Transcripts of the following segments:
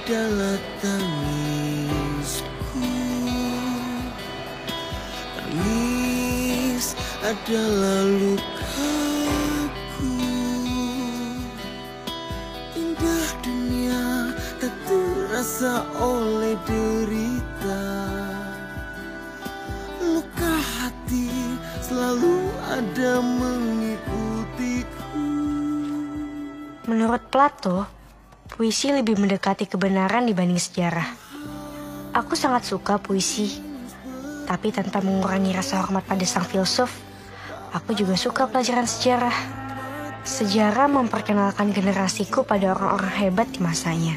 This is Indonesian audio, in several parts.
adalah tangisku, tangis adalah lukaku. Indah dunia tak terasa oleh derita, luka hati selalu ada mengikutiku. Menurut Plato, puisi lebih mendekati kebenaran dibanding sejarah. Aku sangat suka puisi, tapi tanpa mengurangi rasa hormat pada sang filsuf, aku juga suka pelajaran sejarah. Sejarah memperkenalkan generasiku pada orang-orang hebat di masanya.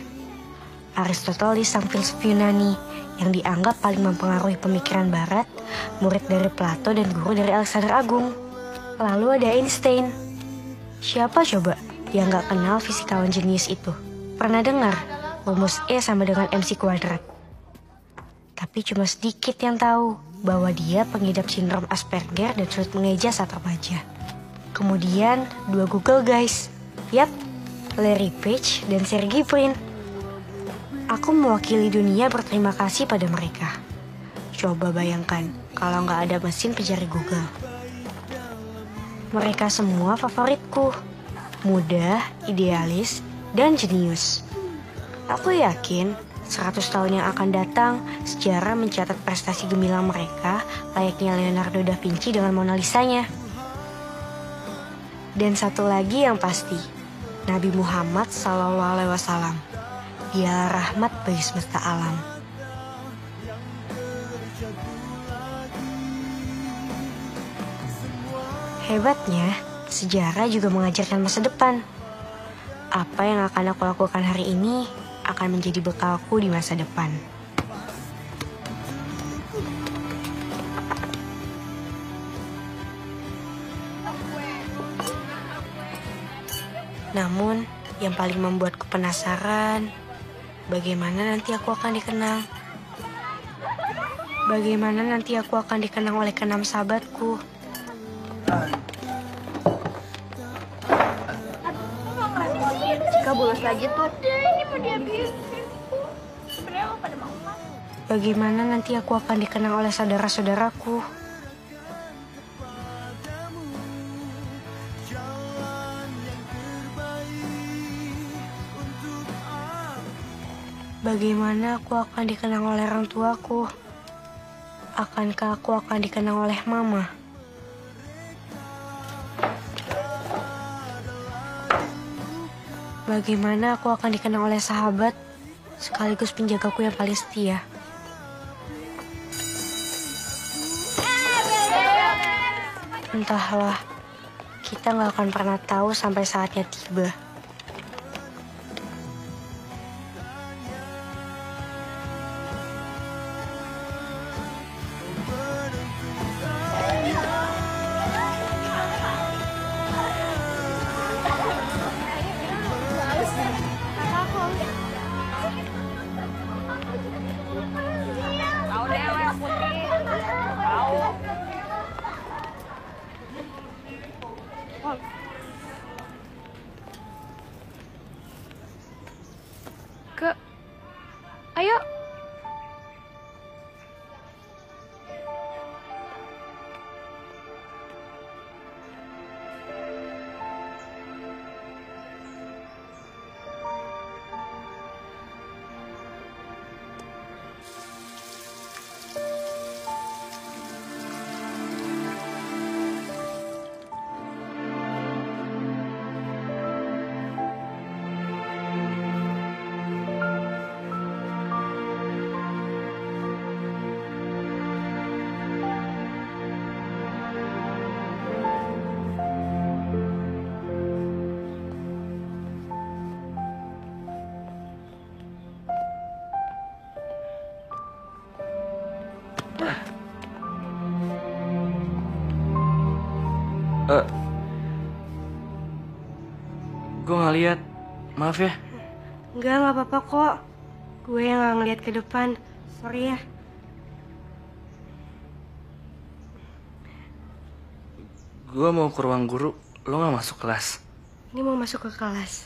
Aristoteles, sang filsuf Yunani yang dianggap paling mempengaruhi pemikiran Barat, murid dari Plato dan guru dari Alexander Agung. Lalu ada Einstein. Siapa coba yang gak kenal fisikawan jenius itu? Pernah dengar rumus E sama dengan MC kuadrat? Tapi cuma sedikit yang tahu bahwa dia pengidap sindrom Asperger dan sulit mengeja saat remaja. Kemudian dua Google guys, yap, Larry Page dan Sergey Brin. Aku mewakili dunia berterima kasih pada mereka. Coba bayangkan kalau nggak ada mesin pencari Google. Mereka semua favoritku, muda, idealis, dan jenius. Aku yakin 100 tahun yang akan datang, sejarah mencatat prestasi gemilang mereka layaknya Leonardo da Vinci dengan Mona Lisa-nya. Dan satu lagi yang pasti, Nabi Muhammad SAW. Dialah rahmat bagi semesta alam. Hebatnya, sejarah juga mengajarkan masa depan. Apa yang akan aku lakukan hari ini akan menjadi bekalku di masa depan. Namun, yang paling membuatku penasaran, bagaimana nanti aku akan dikenal? Bagaimana nanti aku akan dikenang oleh keenam sahabatku? Jika bolos lagi tuh, ini mau dihabisin. Sebenarnya lo pada mau kan? Bagaimana nanti aku akan dikenang oleh saudara-saudaraku? Bagaimana aku akan dikenang oleh orang tuaku? Akankah aku akan dikenang oleh mama? Bagaimana aku akan dikenang oleh sahabat, sekaligus penjagaku yang paling setia? Entahlah, kita gak akan pernah tahu sampai saatnya tiba. Ayo. Gue nggak lihat, maaf ya. Nggak apa-apa kok. Gue yang nggak ngeliat ke depan. Sorry ya. Gue mau ke ruang guru, lo nggak masuk kelas? Ini mau masuk ke kelas.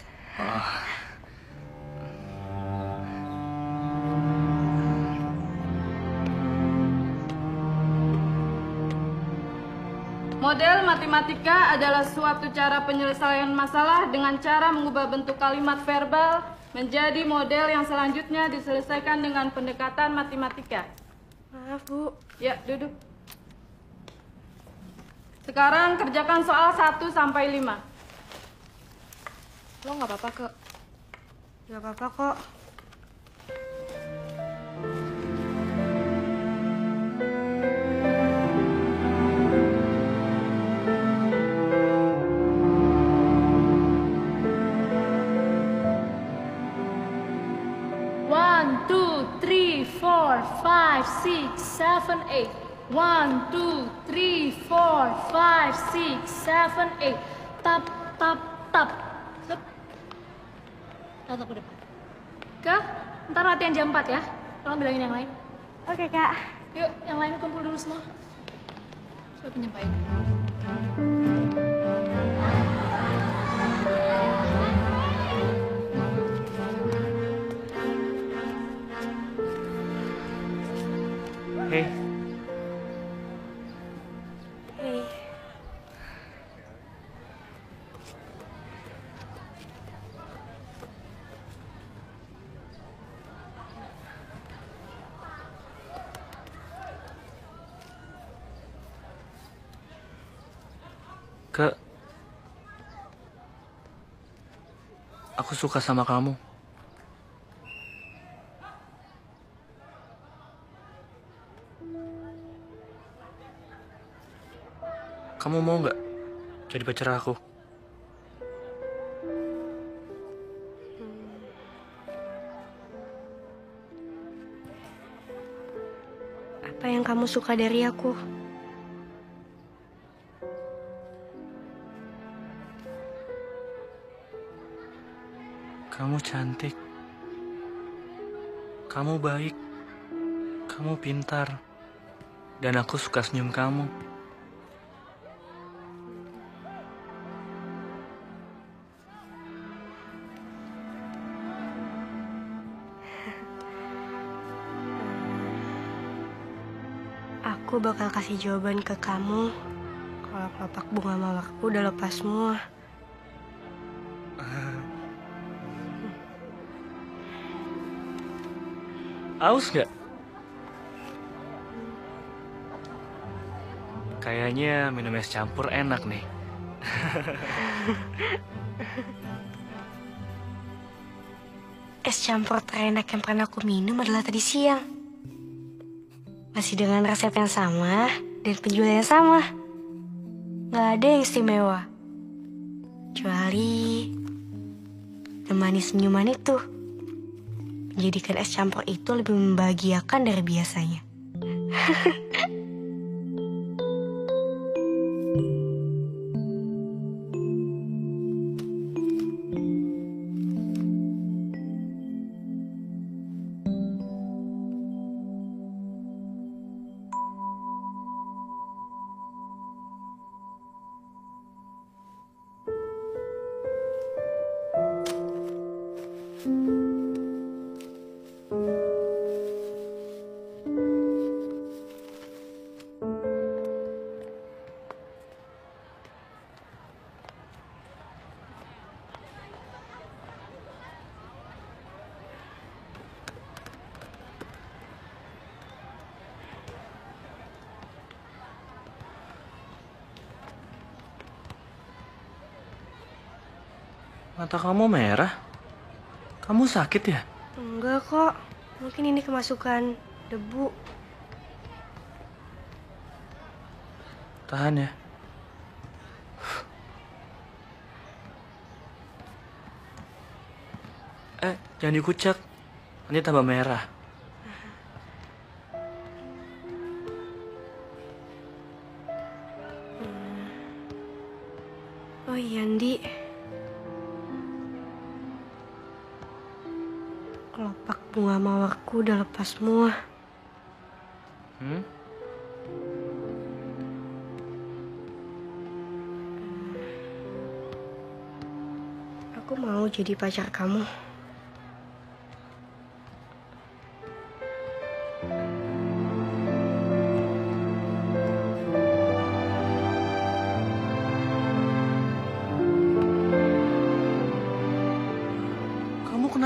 Model matematika adalah suatu cara penyelesaian masalah dengan cara mengubah bentuk kalimat verbal menjadi model yang selanjutnya diselesaikan dengan pendekatan matematika. Maaf, Bu. Ya, duduk. Sekarang kerjakan soal 1 sampai 5. Lo nggak apa-apa kok. Gak apa-apa kok. One, two, three, four, five, six, seven, eight. 1, 2, 3, 4, 5, 6, 7, 8. Tap, tap, tap. Sep. Tatap ke depan. Kak, ntar latihan jam 4 ya. Tolong bilangin yang lain. Oke, Kak. Yuk, yang lain kumpul dulu semua. Coba penyampaian. Hei, Hei. Kak, aku suka sama kamu. Kamu mau nggak jadi pacar aku? Apa yang kamu suka dari aku? Kamu cantik. Kamu baik. Kamu pintar. Dan aku suka senyum kamu. Aku bakal kasih jawaban ke kamu kalau kelopak bunga mawarku udah lepas semua. Aus nggak? Kayaknya minum es campur enak nih. Es campur terenak yang pernah aku minum adalah tadi siang. Masih dengan resep yang sama dan penjual yang sama. Gak ada yang istimewa. Kecuali temani senyuman itu. Menjadikan es campur itu lebih membahagiakan dari biasanya. Mata kamu merah? Kamu sakit ya? Enggak kok. Mungkin ini kemasukan debu. Tahan ya. Jangan dikucek. Nanti tambah merah. Oh iya, Andi. Kelopak bunga mawarku udah lepas semua. Aku mau jadi pacar kamu.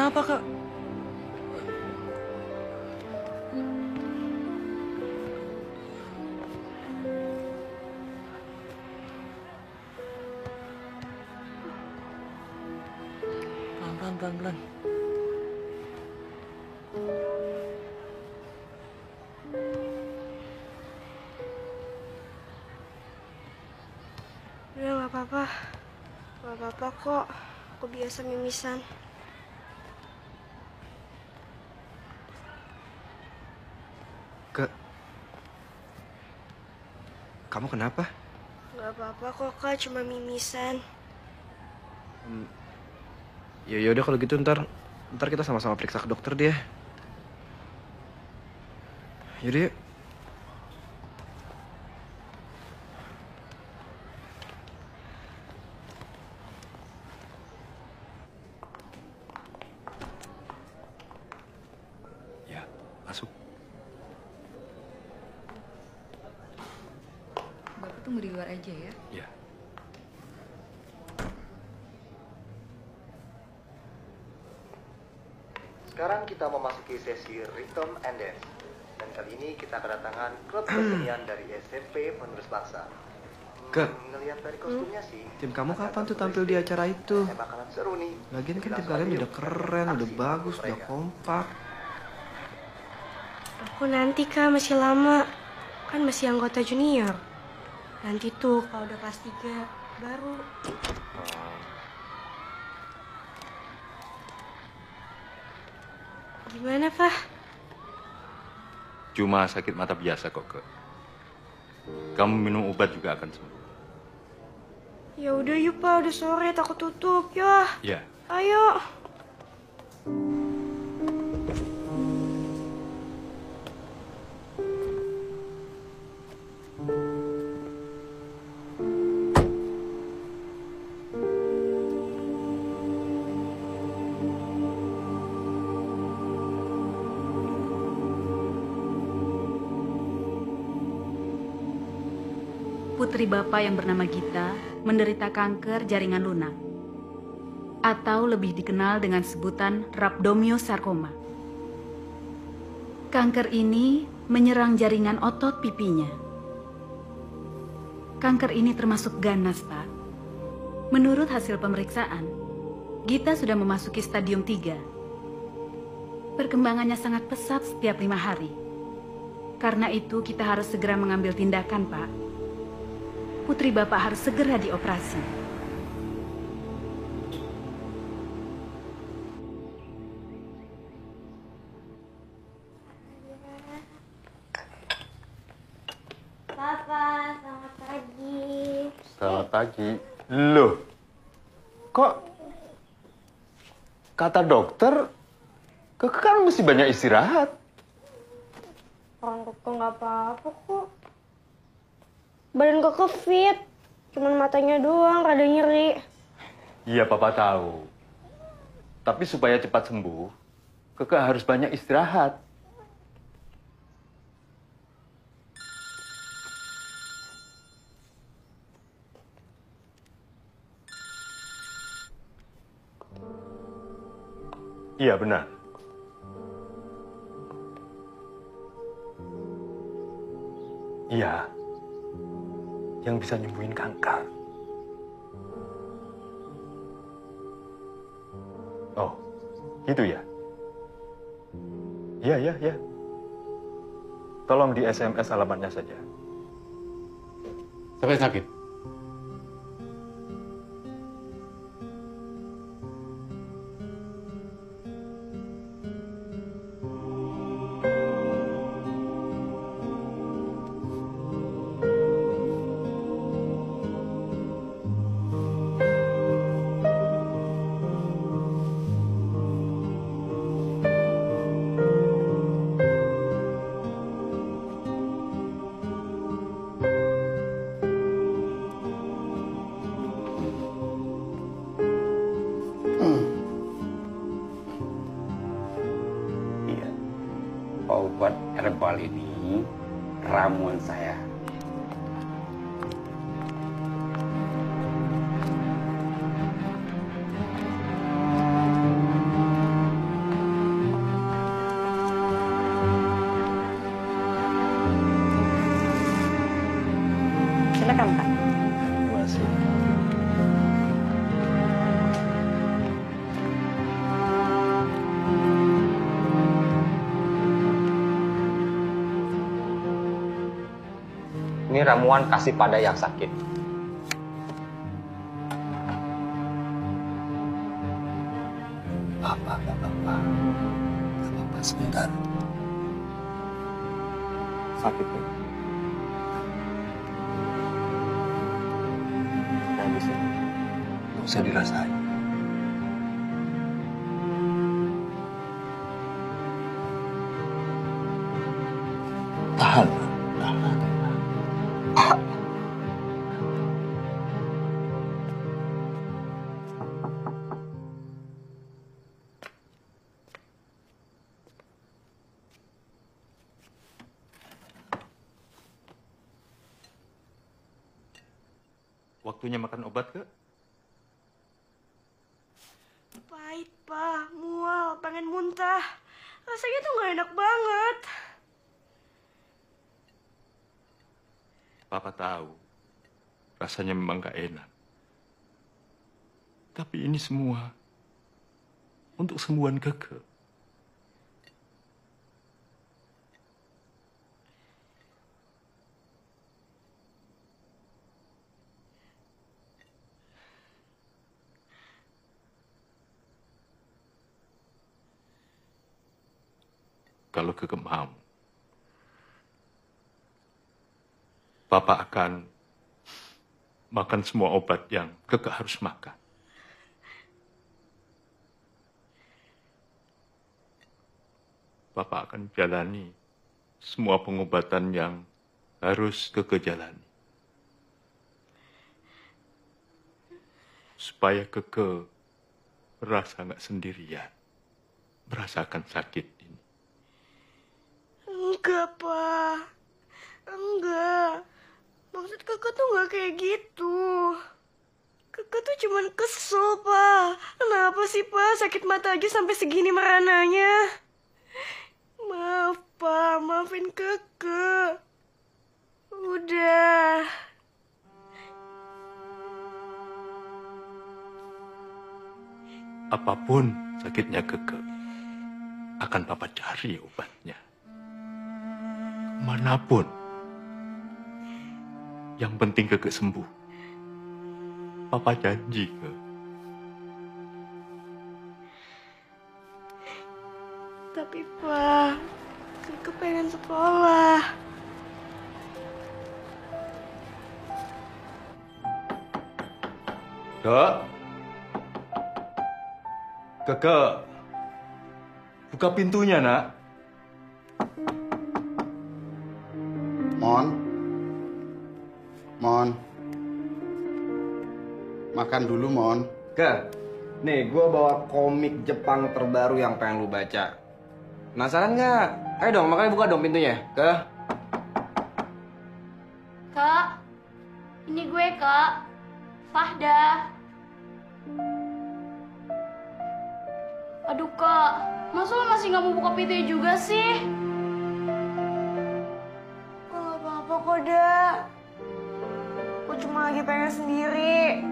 kenapa, Kak? Pelan-pelan. Udah nggak apa-apa. Nggak apa-apa kok. Aku biasa mimisan. Kamu kenapa? Nggak apa-apa kok Kak, cuma mimisan. Ya udah kalau gitu ntar kita sama-sama periksa ke dokter dia. Yaudah yuk. Ya, masuk. Bapak tunggu di luar aja ya. Ya. Sekarang kita memasuki sesi Rhythm and Dance. Dan kali ini kita kedatangan klub kesenian dari SMP Penerus Bangsa. Ngelihat dari kostumnya sih. Tim kamu kapan tuh tampil di acara itu? Bakalan seru nih. Lagian kan tim kalian udah keren, udah bagus, udah kompak. Aku nanti Kak, masih lama. Kan masih anggota junior. Nanti tuh kalau udah kelas 3 baru. Gimana, Pak? Cuma sakit mata biasa kok, Kak. Kamu minum obat juga akan sembuh. Ya udah yuk, Pak. Udah sore, takut tutup. Yuk. Ya. Ayo. Putri Bapak yang bernama Gita menderita kanker jaringan lunak atau lebih dikenal dengan sebutan rhabdomyosarcoma. Kanker ini menyerang jaringan otot pipinya. Kanker ini termasuk ganas, Pak. Menurut hasil pemeriksaan, Gita sudah memasuki stadium 3. Perkembangannya sangat pesat setiap 5 hari. Karena itu kita harus segera mengambil tindakan, Pak. Putri Bapak harus segera dioperasi. Papa, selamat pagi. Selamat pagi. Loh, kok kata dokter, Keke kan mesti banyak istirahat. Orang Keke nggak apa-apa kok. Badan Keke fit, cuman matanya doang rada nyeri. Iya, Papa tahu. Tapi supaya cepat sembuh, Keke harus banyak istirahat. Iya, benar. Iya. Yang bisa nyembuhin kanker. Oh, gitu ya? Iya. Tolong di SMS alamatnya saja. Sampai sakit? Obat herbal ini ramuan saya. Ini ramuan kasih pada yang sakit. Bapak, sebentar. Sakit ya? Yang di sini. Nggak usah dirasain. Tahan. Waktunya makan obat, Kak? Pahit, Pak. Mual, pengen muntah. Rasanya tuh gak enak banget. Papa tahu, rasanya memang gak enak. Tapi ini semua untuk sembuhan Keke. Kalau Keke mau, Papa akan makan semua obat yang Keke harus makan. Papa akan jalani semua pengobatan yang harus Keke jalani. Supaya Keke merasa nggak sendirian, merasakan sakit ini. Enggak, Pak. Enggak. Maksud kakak tuh gak kayak gitu. Kakak tuh cuman kesel, Pak. Kenapa sih, Pak? Sakit mata aja sampai segini merananya. Maaf, Pak. Maafin kakak. Udah. Apapun sakitnya Keke, akan Papa cari obatnya. Manapun. Yang penting Keke sembuh. Papa janji, Ke. Tapi, Pak, kakak pengen sekolah. Kek. Keke. Buka pintunya, Nak. Mon. Makan dulu, Mon. Nih, gue bawa komik Jepang terbaru yang pengen lu baca. Penasaran nggak? Ayo dong, makanya buka dong pintunya. Kak, ini gue, Kak. Fahda. Aduh, Kak. Masa lo masih nggak mau buka pintunya juga sih? Gak apa-apa kok, Da. Aku cuma lagi pengen sendiri.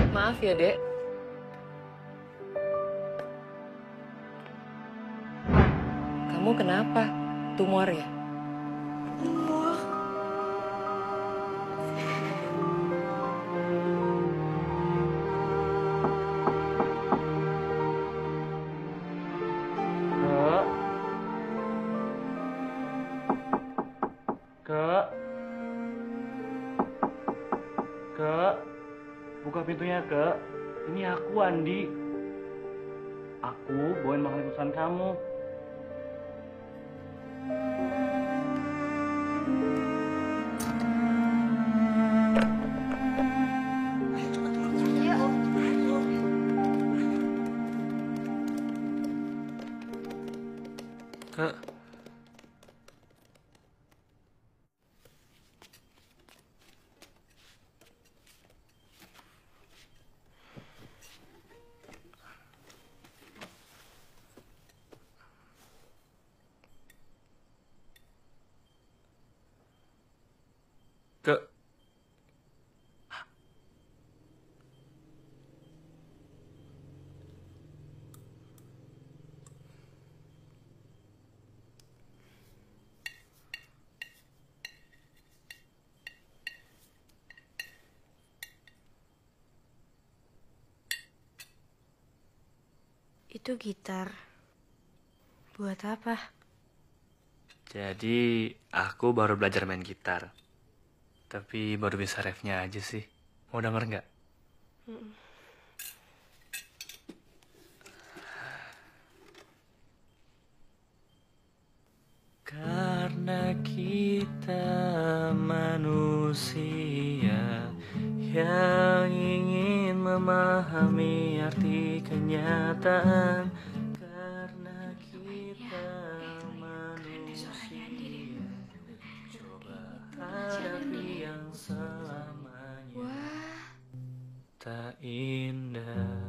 Maaf ya, Dek. Kamu kenapa? Tumor ya? Tumor? Kek, buka pintunya, Kek. Ini aku, Andi. Aku bawain makanan kesukaan kamu. Kek. Itu gitar. Buat apa? Jadi, aku baru belajar main gitar. Tapi baru bisa refnya aja sih. Mau denger nggak? Karena kita manusia yang ingin memahami arti kenyataan. Karena kita manusia coba hadapi yang selamanya tak indah.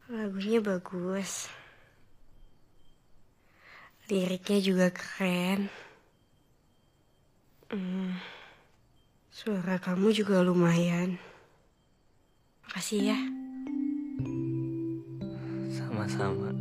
Lagunya bagus. Liriknya juga keren. Suara kamu juga lumayan. Makasih ya. Sama-sama.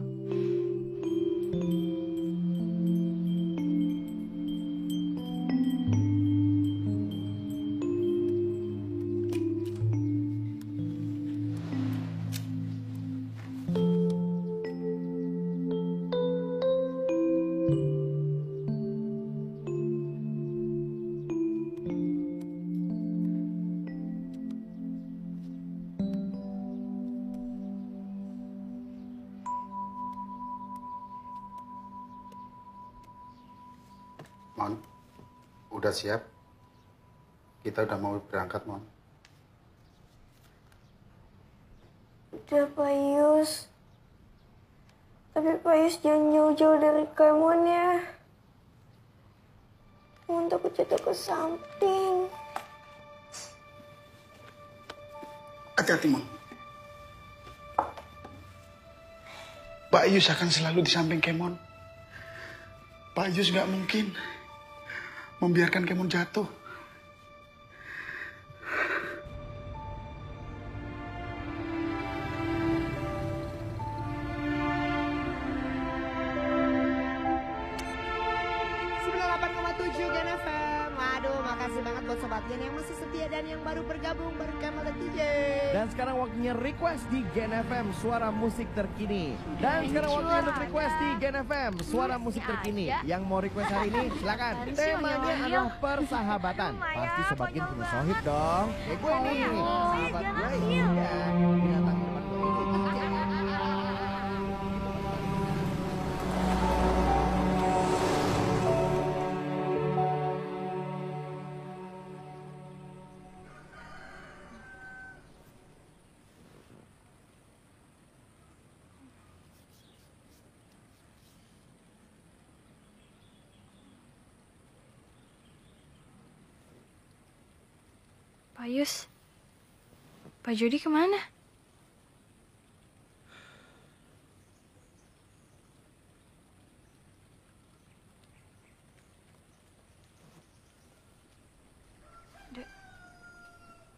Mon, udah siap? Kita udah mau berangkat, Mon. Udah, Pak Yus. Tapi Pak Yus jangan jauh-jauh dari Kemon ya. Kemon takut jatuh ke samping. Hati-hati, Mon. Pak Yus akan selalu di samping Kemon. Pak Yus nggak mungkin membiarkan Kemon jatuh. Gen FM. Waduh, makasih banget buat Sobat Gen yang masih setia dan yang baru bergabung bersama The DJ. Dan sekarang waktunya request di Gen FM, suara musik terkini. Dan sekarang waktunya untuk request di Gen FM, suara musik terkini. Yang mau request hari ini, silakan. Temanya adalah persahabatan. Pasti Sobat Gen punya sohib dong. Kayak gue nih, sahabat gue ini. Binatang teman gue ini. Pak Yus, Pak Jody kemana?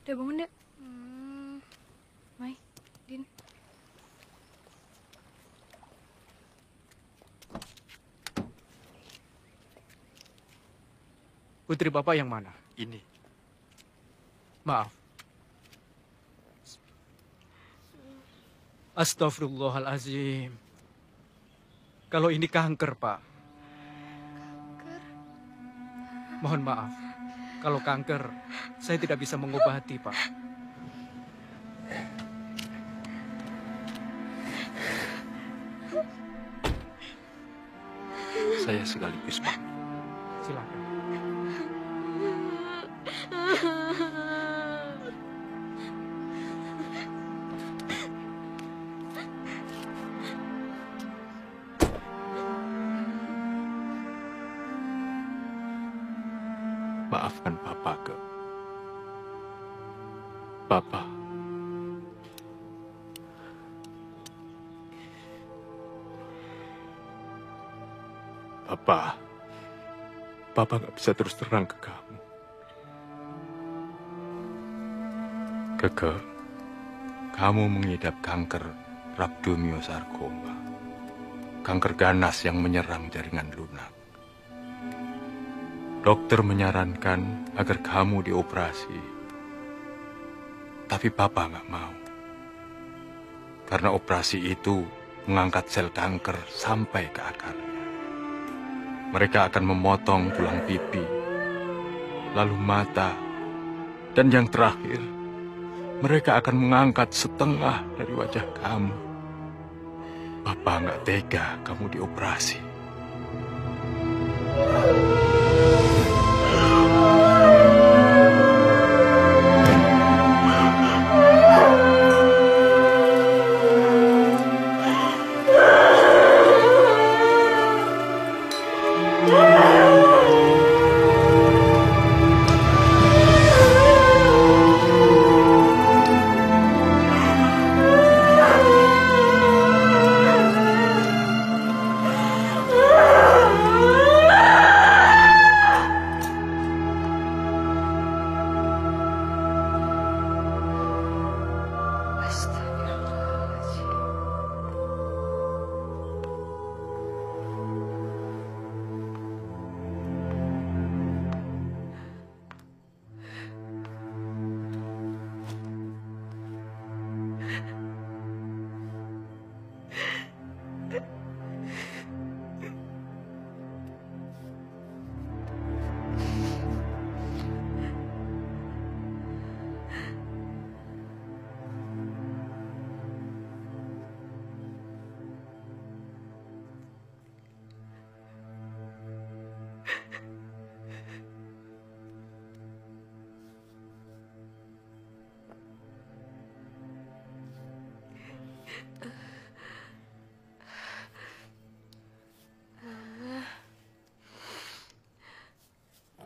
Dek, bangun, Dek. Mai, Din. Putri Bapak yang mana? Ini. Maaf. Astagfirullahalazim. Kalau ini kanker, Pak. Kanker? Mohon maaf. Kalau kanker, saya tidak bisa mengobati, Pak. Saya sekaligus, Pak. Silakan. Maafkan Papa, Ke. Papa. Papa nggak bisa terus terang ke kamu. Keke, kamu mengidap kanker rhabdomyosarcoma. Kanker ganas yang menyerang jaringan lunak. Dokter menyarankan agar kamu dioperasi. Tapi Papa nggak mau. Karena operasi itu mengangkat sel kanker sampai ke akarnya. Mereka akan memotong tulang pipi, lalu mata, dan yang terakhir, mereka akan mengangkat setengah dari wajah kamu. Papa nggak tega kamu dioperasi.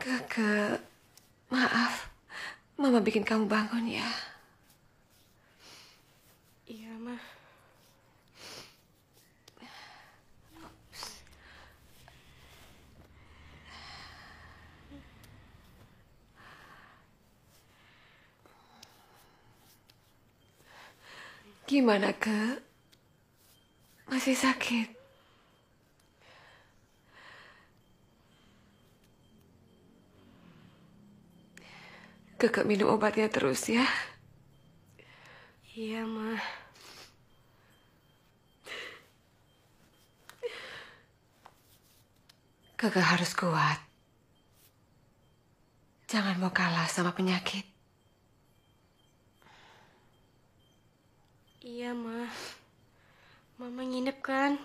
Keke, maaf. Mama bikin kamu bangun ya. Iya, Ma. Gimana, Ke? Masih sakit? Keke minum obatnya terus ya. Iya, Ma. Keke harus kuat. Jangan mau kalah sama penyakit. Iya, Ma. Mama nginep kan?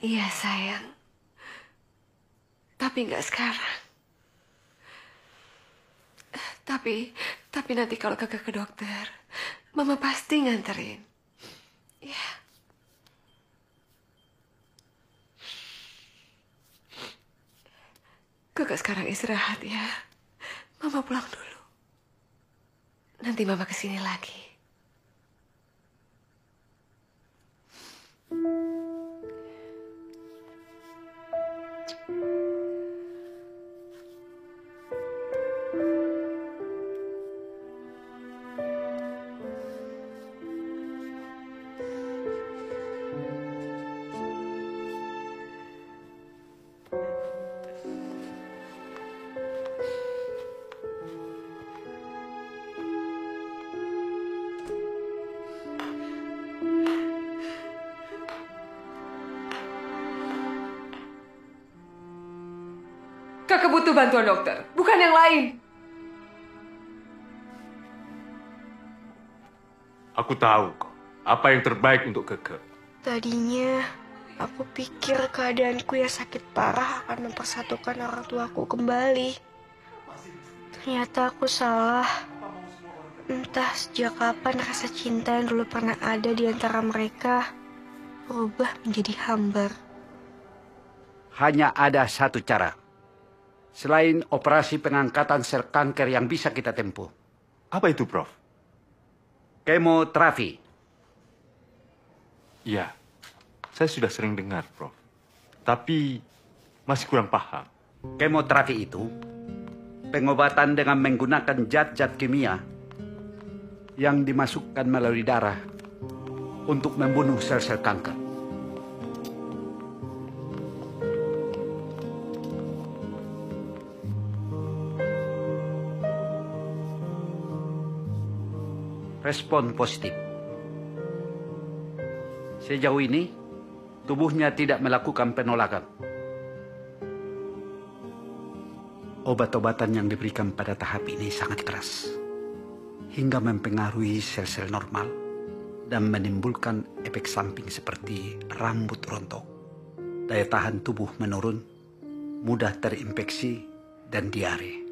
Iya, sayang. Tapi nggak sekarang. Tapi nanti kalau Keke ke dokter, Mama pasti nganterin. Ya. Keke sekarang istirahat ya. Mama pulang dulu. Nanti Mama kesini lagi. Kakak butuh bantuan dokter, bukan yang lain. Aku tahu kok, apa yang terbaik untuk Keke. Tadinya aku pikir keadaanku yang sakit parah akan mempersatukan orang tuaku kembali. Ternyata aku salah. Entah sejak kapan rasa cinta yang dulu pernah ada di antara mereka berubah menjadi hambar. Hanya ada satu cara. Selain operasi pengangkatan sel kanker yang bisa kita tempuh. Apa itu, Prof? Kemoterapi. Iya, saya sudah sering dengar, Prof. Tapi masih kurang paham. Kemoterapi itu pengobatan dengan menggunakan zat-zat kimia yang dimasukkan melalui darah untuk membunuh sel-sel kanker. Respon positif. Sejauh ini, tubuhnya tidak melakukan penolakan. Obat-obatan yang diberikan pada tahap ini sangat keras, hingga mempengaruhi sel-sel normal dan menimbulkan efek samping seperti rambut rontok, daya tahan tubuh menurun, mudah terinfeksi, dan diare.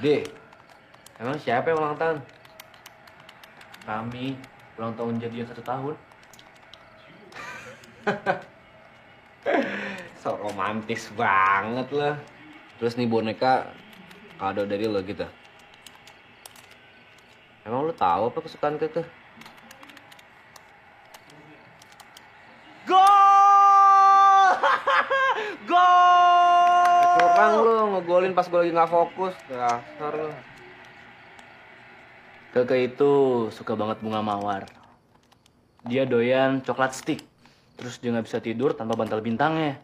Dek, emang siapa yang ulang tahun? Kami ulang tahun jadian 1 tahun. So romantis banget lah. Terus nih boneka kado dari lo gitu. Emang lo tahu apa kesukaan Keke? Gol! Gol! Kurang lo ngegolin pas gue lagi nggak fokus. Dasar lo. Keke itu suka banget bunga mawar. Dia doyan coklat stick. Terus dia nggak bisa tidur tanpa bantal bintangnya.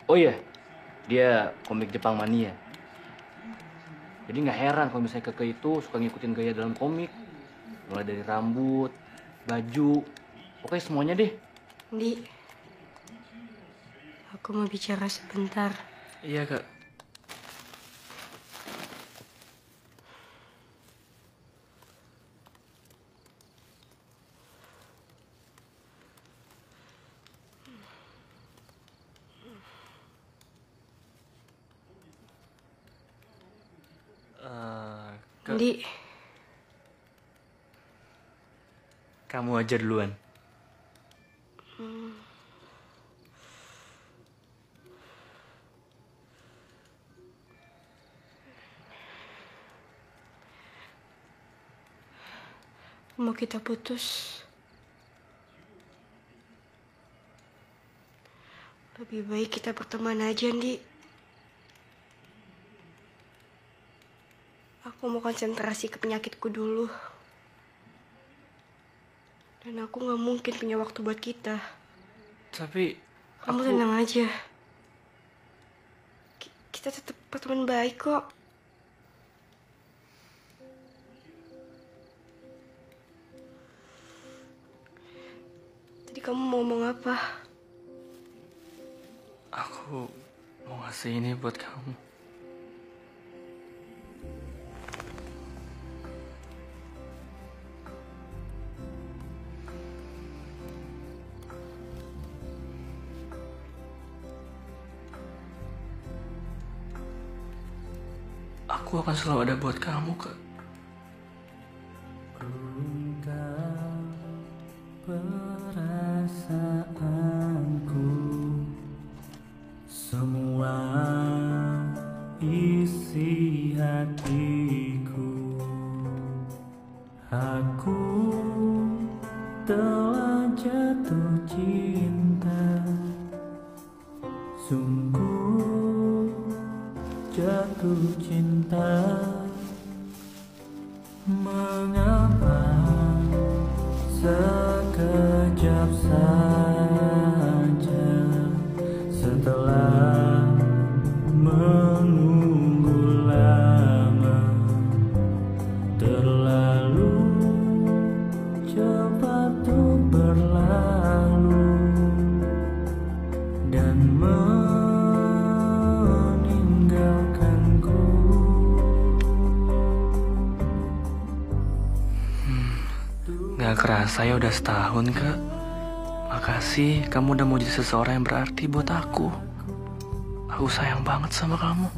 Oh iya, dia komik Jepang mania. Jadi nggak heran kalau misalnya Keke itu suka ngikutin gaya dalam komik. Mulai dari rambut, baju, pokoknya semuanya deh. Di, aku mau bicara sebentar. Iya, Kak. Di, kamu aja duluan. mau kita putus. Lebih baik kita berteman aja, Di. Aku mau konsentrasi ke penyakitku dulu. Dan aku gak mungkin punya waktu buat kita. Tapi kamu tenang aja. Kita tetap berteman baik kok. Tadi kamu mau ngomong apa? Aku mau ngasih ini buat kamu. Aku akan selalu ada buat kamu, Kak. Perasaanku semua isi hatiku, aku telah jatuh cinta, sungguh jatuh cinta. Mengapa sekejap saja setelah menunggu lama, terlalu cepat tuh berlalu dan meninggalkanku. Gak kerasa ya udah setahun, Kak. Makasih kamu udah mau jadi seseorang yang berarti buat aku. Aku sayang banget sama kamu.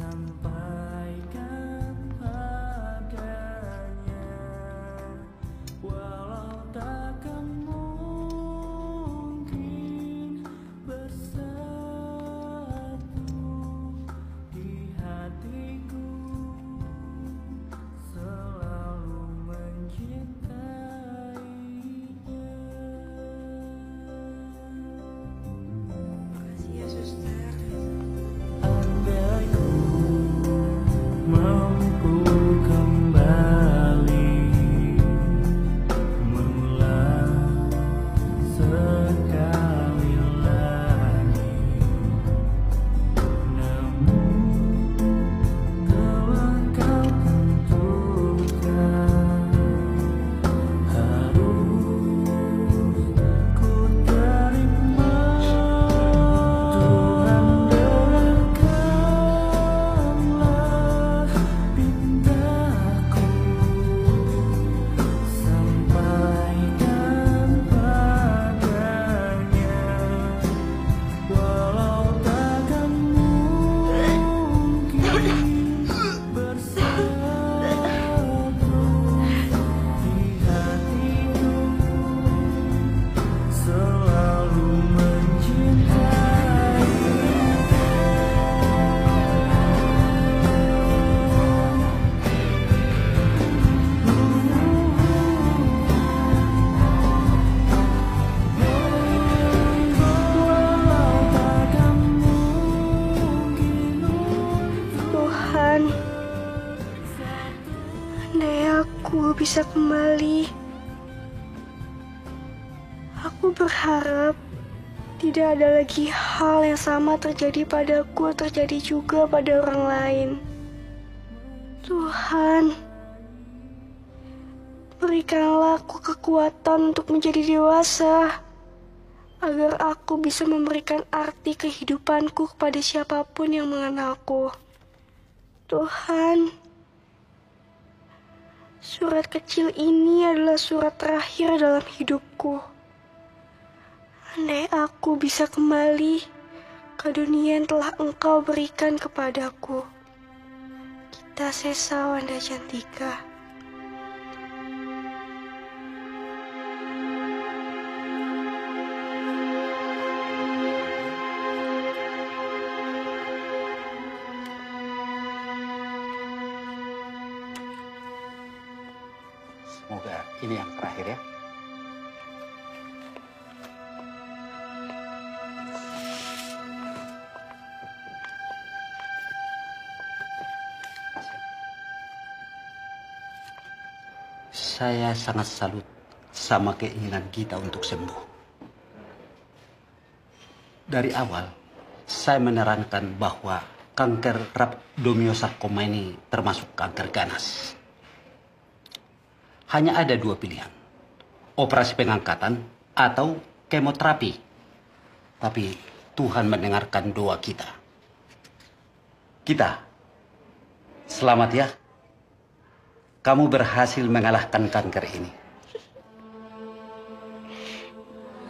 bisa kembali. Aku berharap tidak ada lagi hal yang sama terjadi padaku, terjadi juga pada orang lain. Tuhan, berikanlah aku kekuatan untuk menjadi dewasa, agar aku bisa memberikan arti kehidupanku kepada siapapun yang mengenalku. Tuhan, surat kecil ini adalah surat terakhir dalam hidupku. Andai aku bisa kembali ke dunia yang telah Engkau berikan kepadaku. Kita Sesa Wanda Cantika. Semoga ini yang terakhir ya. Saya sangat salut sama keinginan kita untuk sembuh. Dari awal, saya menerangkan bahwa kanker rhabdomyosarkoma ini termasuk kanker ganas. Hanya ada dua pilihan, operasi pengangkatan atau kemoterapi. Tapi Tuhan mendengarkan doa kita. Kita, selamat ya. Kamu berhasil mengalahkan kanker ini.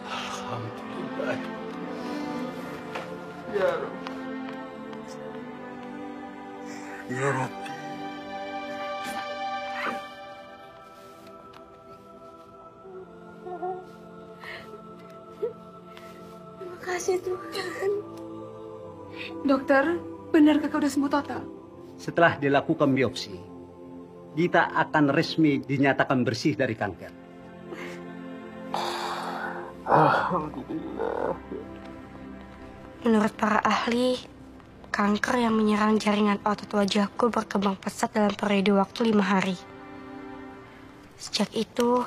Alhamdulillah. Ya Rabbi. Ya Rabbi. Terima kasih Tuhan. Dokter, benarkah kau sudah sembuh total? Setelah dilakukan biopsi, Dita akan resmi dinyatakan bersih dari kanker. Alhamdulillah. Menurut para ahli, kanker yang menyerang jaringan otot wajahku berkembang pesat dalam periode waktu 5 hari. Sejak itu,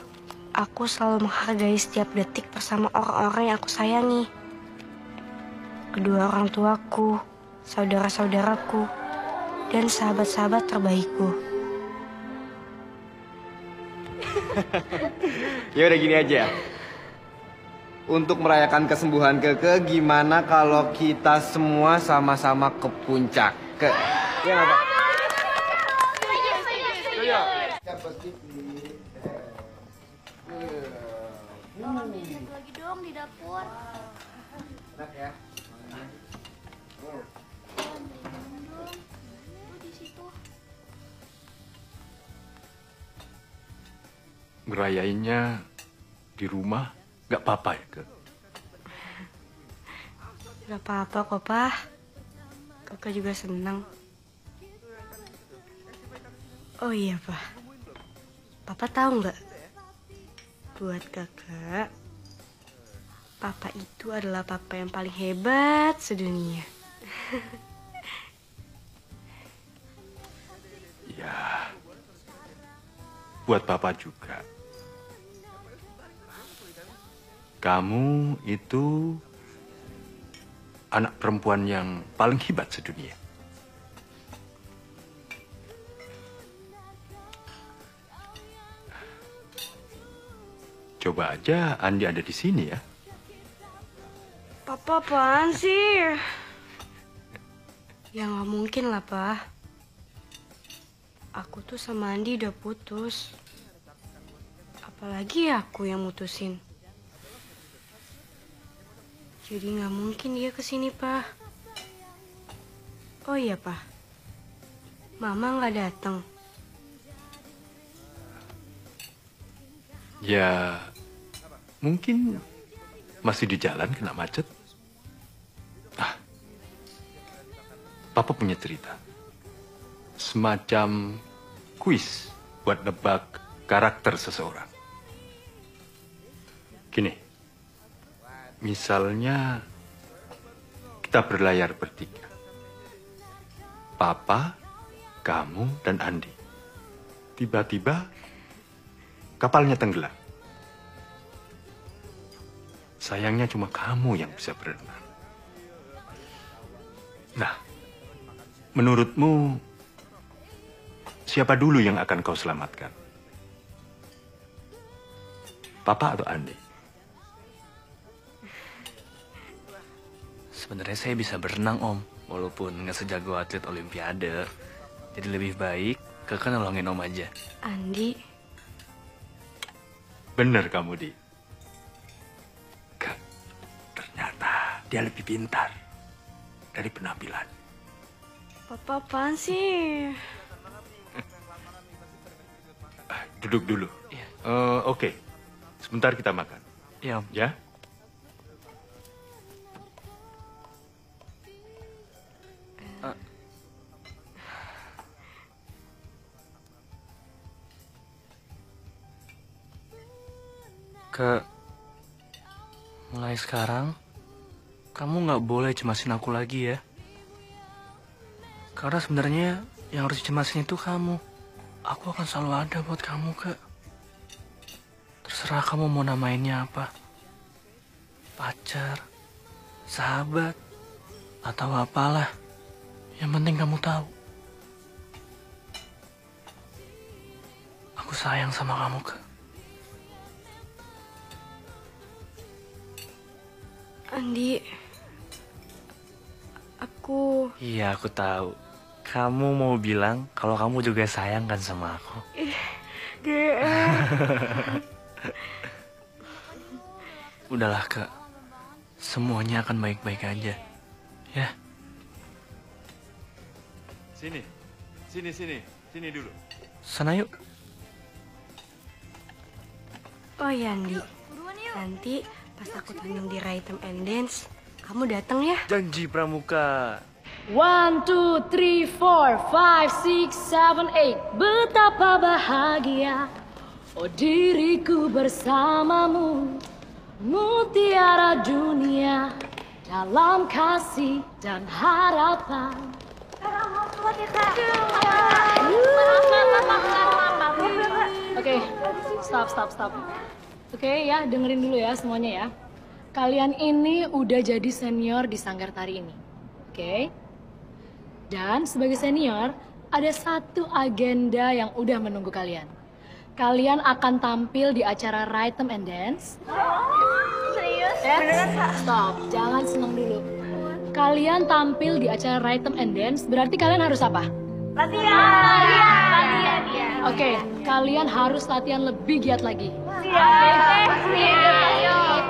aku selalu menghargai setiap detik bersama orang-orang yang aku sayangi. Kedua orang tuaku, saudara-saudaraku, dan sahabat-sahabat terbaikku. Ya udah gini aja. Untuk merayakan kesembuhan Keke, gimana kalau kita semua sama-sama ke puncak? Ya nggak, Pak? Lagi dong di dapur. Enak ya. Ngerayainnya di rumah nggak apa-apa ya, Ke? Gak apa-apa kok, Pak. Kakak juga senang. Oh iya, Pak. Papa tahu nggak? Buat kakak, Papa itu adalah papa yang paling hebat sedunia. Ya, buat Papa juga. Kamu itu anak perempuan yang paling hebat sedunia. Coba aja Andi ada di sini ya. Papa apaan sih? Ya nggak mungkin lah, Pak. Aku tuh sama Andi udah putus. Apalagi aku yang mutusin. Jadi nggak mungkin dia kesini, Pak. Oh iya, Pak. Mama nggak datang. Ya, mungkin masih di jalan kena macet. Papa punya cerita. Semacam kuis buat nebak karakter seseorang. Gini, misalnya kita berlayar bertiga. Papa, kamu, dan Andi. Tiba-tiba kapalnya tenggelam. Sayangnya cuma kamu yang bisa berenang. Nah, menurutmu siapa dulu yang akan kau selamatkan? Papa atau Andi? Sebenarnya saya bisa berenang, Om. Walaupun nggak sejago atlet Olimpiade. Jadi lebih baik Kakak nolongin Om aja. Andi. Bener kamu, Di. Ternyata dia lebih pintar dari penampilan. Papa apaan sih? Duduk dulu. Oke. Sebentar kita makan. Iya, Om. Ya? Mulai sekarang, kamu nggak boleh cemasin aku lagi ya. Karena sebenarnya yang harus cemasin itu kamu. Aku akan selalu ada buat kamu, Kak. Terserah kamu mau namainnya apa. Pacar, sahabat, atau apalah. Yang penting kamu tahu. Aku sayang sama kamu, Kak. Andi, aku... Iya, aku tahu. Kamu mau bilang kalau kamu juga sayang kan sama aku. Udahlah, Kak. Semuanya akan baik-baik aja. Ya. Sini dulu. Sana yuk. Oh ya, Andi. Nanti pas aku tanding di Rhythm and Dance, kamu datang ya? Janji Pramuka. 1, 2, 3, 4, 5, 6, 7, 8. Betapa bahagia, oh diriku bersamamu. Mutiara dunia dalam kasih dan harapan. Oke, stop. Oke ya, dengerin dulu ya semuanya ya. Kalian ini udah jadi senior di Sanggar Tari ini. Oke? Dan sebagai senior, ada satu agenda yang udah menunggu kalian. Kalian akan tampil di acara Rhythm and Dance. Serius? Beneran, stop, jangan seneng dulu. Kalian tampil di acara Rhythm and Dance, berarti kalian harus apa? Latihan. Oke, kalian harus latihan lebih giat lagi.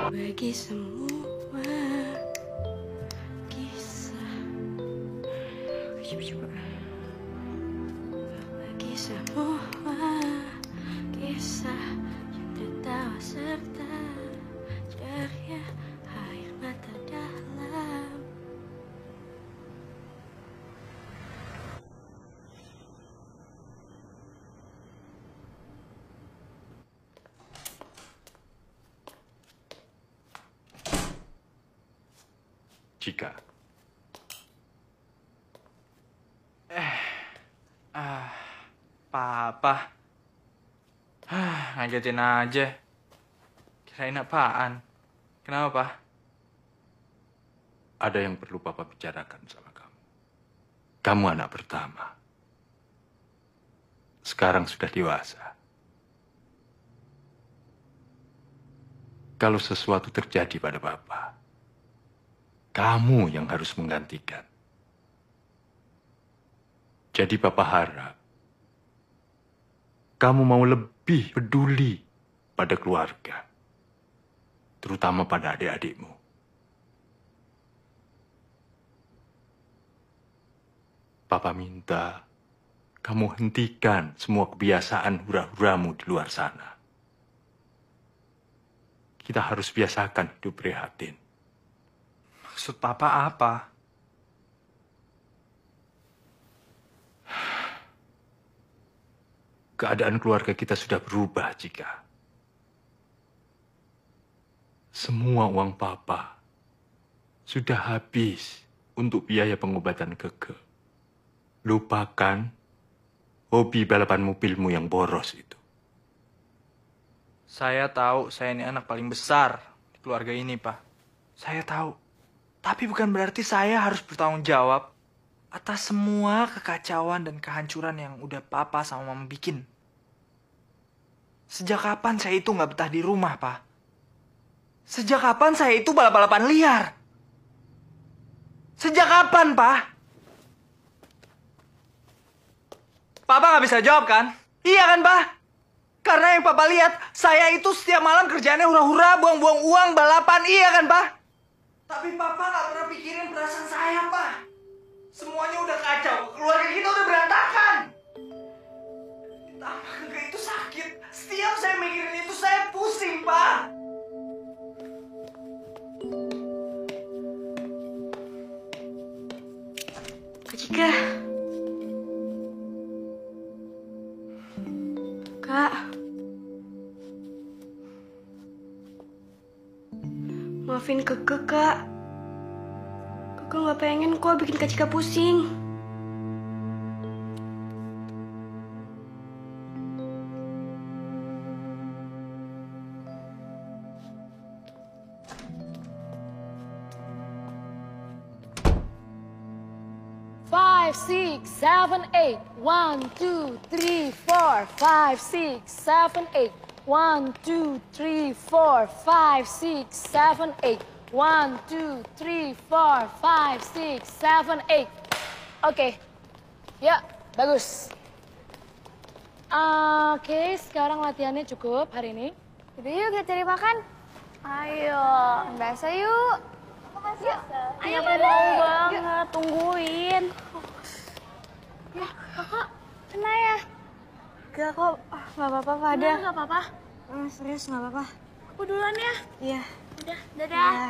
Bagi semua kisah, bagi semua kisah yang tertawa serta ceria air mata dalam. Cika. Papa. Ngagetin aja. Kirain apaan? Kenapa, Pak? Ada yang perlu Papa bicarakan sama kamu. Kamu anak pertama. Sekarang sudah dewasa. Kalau sesuatu terjadi pada Papa, kamu yang harus menggantikan. Jadi Papa harap kamu mau lebih peduli pada keluarga, terutama pada adik-adikmu. Papa minta kamu hentikan semua kebiasaan hura-huramu di luar sana. Kita harus biasakan hidup prihatin. Maksud Papa apa? Keadaan keluarga kita sudah berubah, Cika. Semua uang Papa sudah habis untuk biaya pengobatan Keke. Lupakan hobi balapan mobilmu yang boros itu. Saya tahu saya ini anak paling besar di keluarga ini, Pak. Saya tahu. Tapi bukan berarti saya harus bertanggung jawab atas semua kekacauan dan kehancuran yang udah Papa sama Mama bikin. Sejak kapan saya itu nggak betah di rumah, Pak? Sejak kapan saya itu balap-balapan liar? Sejak kapan, Pak? Papa nggak bisa jawab, kan? Iya kan, Pak? Karena yang Papa lihat, saya itu setiap malam kerjaannya hura-hura, buang-buang uang, balapan, iya kan, Pak? Tapi Papa nggak pernah pikirin perasaan saya, Pak. Semuanya udah kacau, keluarga kita udah berantakan. Ditambah Keke itu sakit. Setiap saya mikirin itu, saya pusing, Pak. Kak Cika. Kak. Maafin Keke, Kak. Keke nggak pengen kok bikin Kak Cika pusing. Five, 6, 7, 8. 1, 2, 3, 4, 5, 6, 7, 8. 1, 2, 3, 4, 5, 6, 7, 8. 1, 2, 3, 4, 5, 6, 7, 8. Oke. Ya, bagus. Oke, sekarang latihannya cukup hari ini. Udah yuk kita cari makan. Ayo, biasa yuk. Yuk. Ayo mau banget, tungguin. Ya, kakak, kena ya? Gak kok, nggak apa-apa, Fada. Nggak apa-apa. Serius, nggak apa-apa. Aku duluan ya. Iya. Udah, dadah. Iya.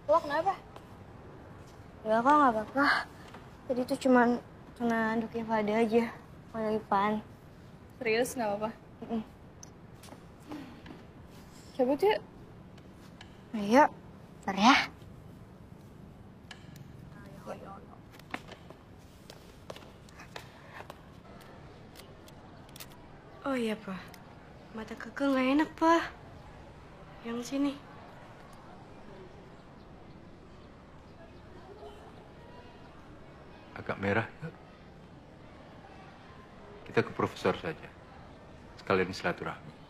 Lo kenapa? Gak kok, nggak apa-apa. Tadi tuh cuman kena anduknya Fada aja. Kalau lagi pan. Serius, nggak apa-apa? Cabut yuk. Ayo, ntar ya. Oh iya, Pa. Mata Keke nggak enak, Pa. Yang sini. Agak merah. Kita ke profesor saja. Sekalian silaturahmi.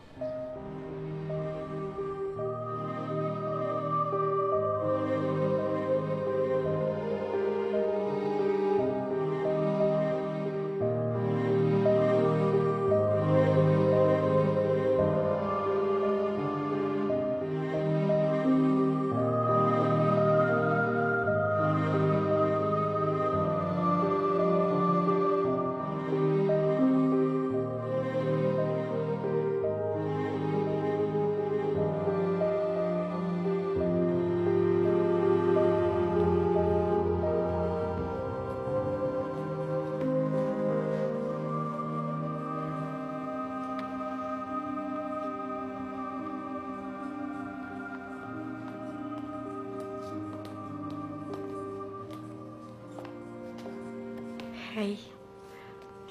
Hei,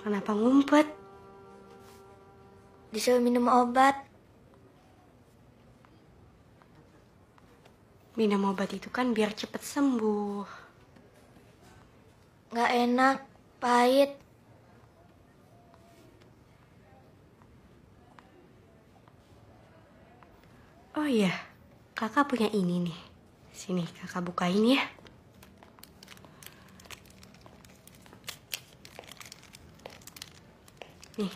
kenapa ngumpet? Disuruh minum obat. Minum obat itu kan biar cepet sembuh. Nggak enak, pahit. Oh iya, kakak punya ini nih. Sini, kakak bukain ya. Nih.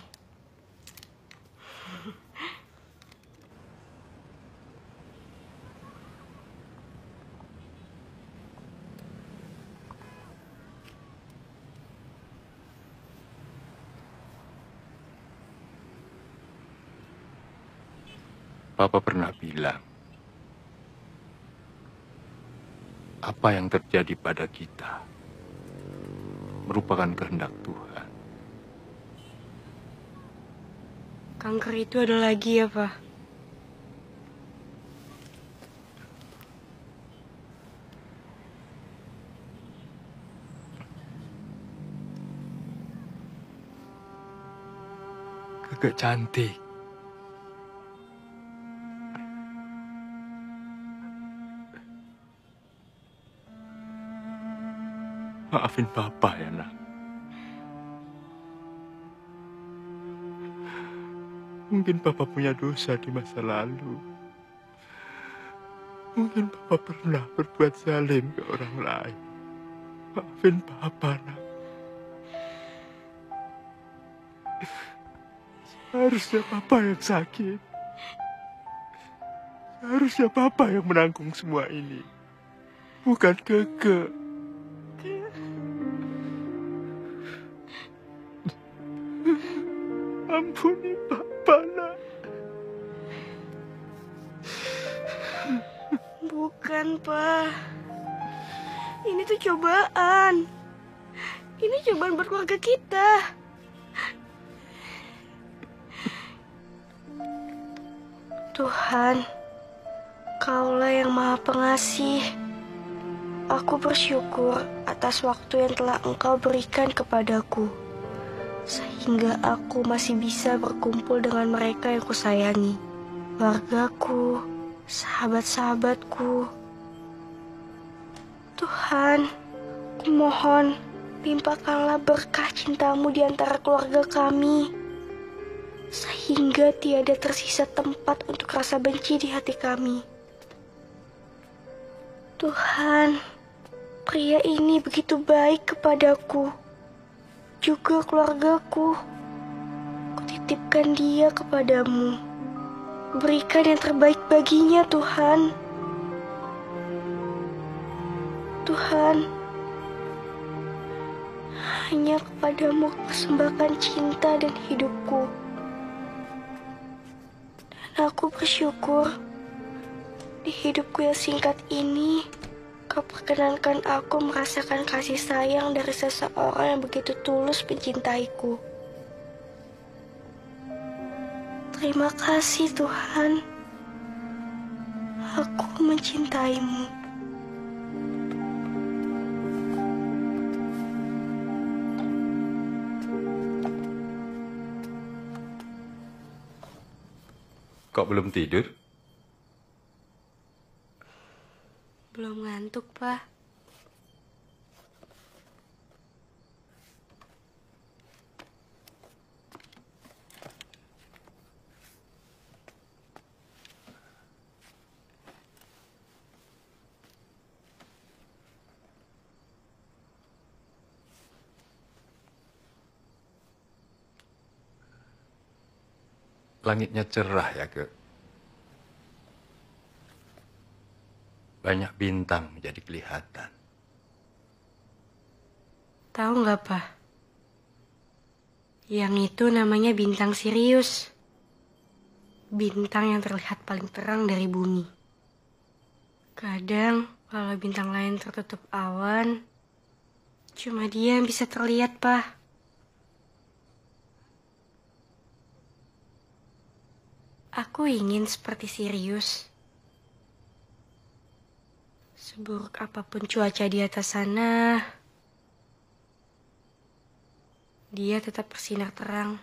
Papa pernah bilang, apa yang terjadi pada kita merupakan kehendak Tuhan. Kanker itu ada lagi ya, Pak? Keke cantik. Maafin Papa ya, Nak. Mungkin Papa punya dosa di masa lalu. Mungkin Papa pernah berbuat zalim ke orang lain. Maafin Papa, Nak. Seharusnya Papa yang sakit. Seharusnya Papa yang menanggung semua ini. Bukan Keke. Ampuni Papa, Nak. Bukan, Pa. Ini tuh cobaan. Ini cobaan buat keluarga kita. Tuhan, Kaulah yang Maha Pengasih. Aku bersyukur atas waktu yang telah Engkau berikan kepadaku, sehingga aku masih bisa berkumpul dengan mereka yang kusayangi, keluargaku, sahabat-sahabatku. Tuhan, kumohon, limpahkanlah berkah cinta-Mu di antara keluarga kami, sehingga tiada tersisa tempat untuk rasa benci di hati kami. Tuhan, pria ini begitu baik kepadaku, juga keluargaku. Kutitipkan dia kepadamu. Berikan yang terbaik baginya, Tuhan. Tuhan, hanya kepadamu persembahkan cinta dan hidupku. Dan aku bersyukur di hidupku yang singkat ini, Kau perkenankan aku merasakan kasih sayang dari seseorang yang begitu tulus mencintaiku. Terima kasih Tuhan, aku mencintai-Mu. Kok belum tidur? Belum ngantuk, Pak. Langitnya cerah ya, Ke. Banyak bintang menjadi kelihatan. Tahu nggak, Pak? Yang itu namanya bintang Sirius. Bintang yang terlihat paling terang dari bumi. Kadang kalau bintang lain tertutup awan, cuma dia yang bisa terlihat, Pak. Aku ingin seperti Sirius. Seburuk apapun cuaca di atas sana, dia tetap bersinar terang.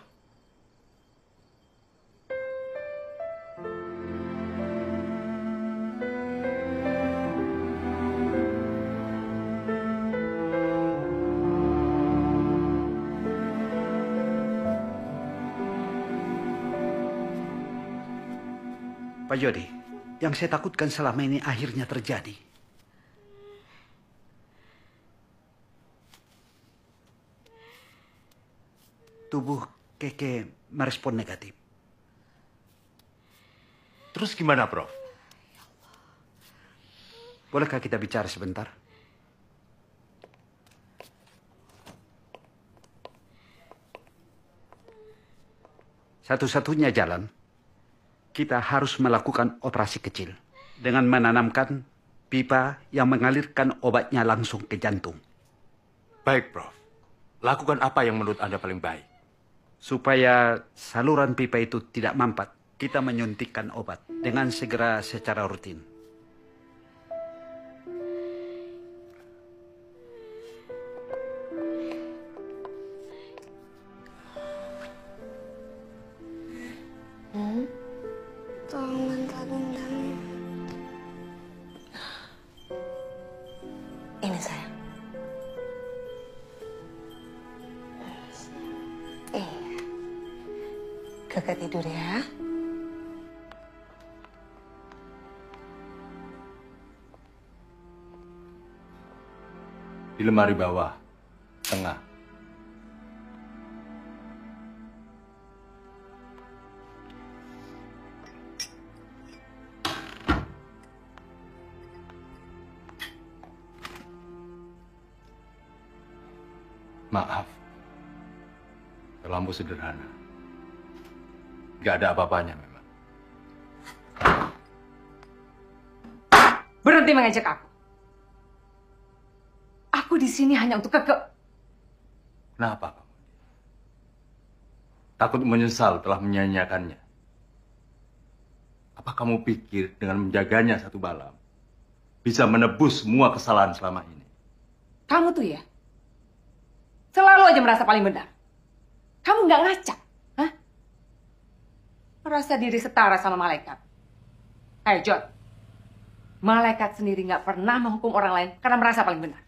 Pak Jody, yang saya takutkan selama ini akhirnya terjadi. Tubuh Keke merespon negatif. Terus gimana, Prof? Bolehkah kita bicara sebentar? Satu-satunya jalan, kita harus melakukan operasi kecil dengan menanamkan pipa yang mengalirkan obatnya langsung ke jantung. Baik, Prof. Lakukan apa yang menurut Anda paling baik? Supaya saluran pipa itu tidak mampet, kita menyuntikkan obat dengan segera secara rutin. Tolong bantal bintangnya. Ini sayang. Kakak tidur ya. Di lemari bawah, tengah. Maaf, terlalu sederhana. Gak ada apa-apanya memang. Berhenti mengejek aku. Aku di sini hanya untuk Keke. Kenapa kamu? Takut menyesal telah menyanyiakannya. Apa kamu pikir dengan menjaganya satu malam bisa menebus semua kesalahan selama ini? Kamu tuh ya, selalu aja merasa paling benar. Kamu nggak ngaca, hah? Merasa diri setara sama malaikat. John, malaikat sendiri nggak pernah menghukum orang lain karena merasa paling benar.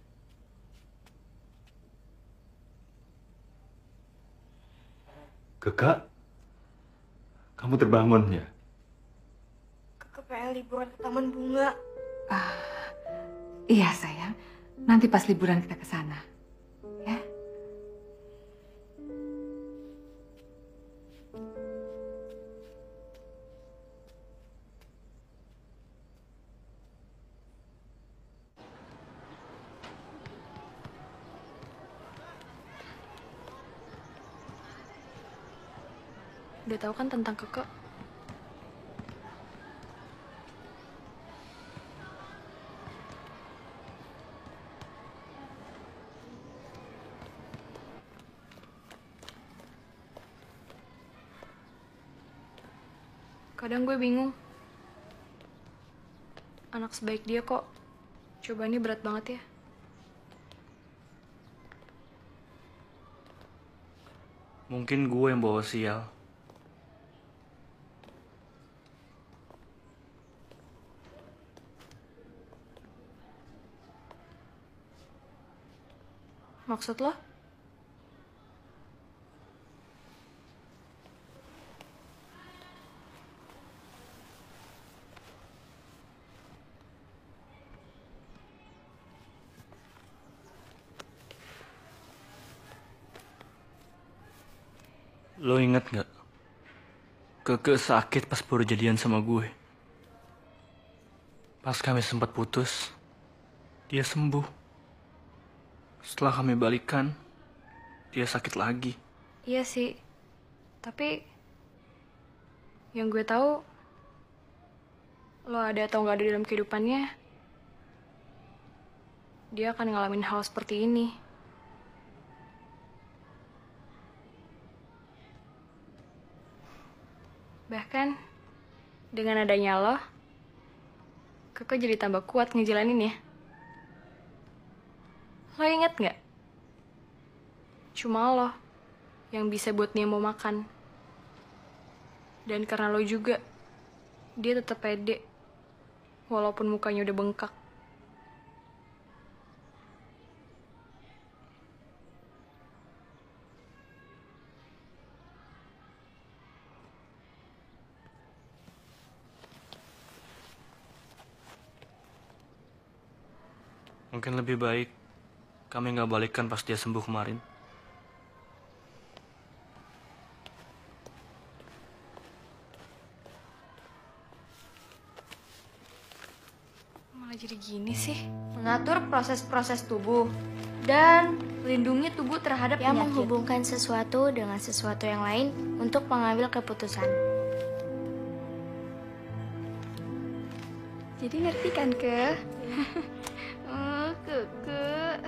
Keke, kamu terbangun ya? Keke pengen liburan ke taman bunga. Iya sayang, nanti pas liburan kita ke sana. Ya. Udah tahu kan tentang Keke? Kadang gue bingung. Anak sebaik dia kok cobaannya berat banget ya. Mungkin gue yang bawa sial. Maksud lo? Lo inget gak? Keke sakit pas baru jadian sama gue. Pas kami sempat putus, dia sembuh. Setelah kami balikan, dia sakit lagi. Iya sih. Tapi yang gue tahu, lo ada atau nggak ada dalam kehidupannya, dia akan ngalamin hal seperti ini. Bahkan dengan adanya lo, Keke jadi tambah kuat ngejalanin ya. Lo inget nggak? Cuma lo yang bisa buat dia mau makan. Dan karena lo juga, dia tetap pede. Walaupun mukanya udah bengkak. Mungkin lebih baik kami nggak balikan pas dia sembuh kemarin. Malah jadi gini sih. Mengatur proses-proses tubuh dan melindungi tubuh terhadap yang penyakit. Menghubungkan sesuatu dengan sesuatu yang lain untuk mengambil keputusan. Jadi ngerti kan, Ke? Oh, Keke.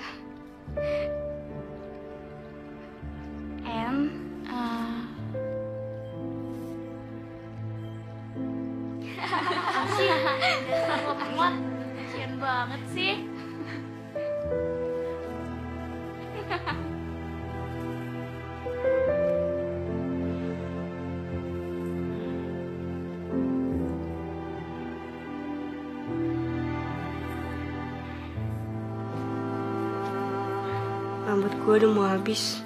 Sih, dasar lo muat. Kasian banget sih. buat gue udah mau habis.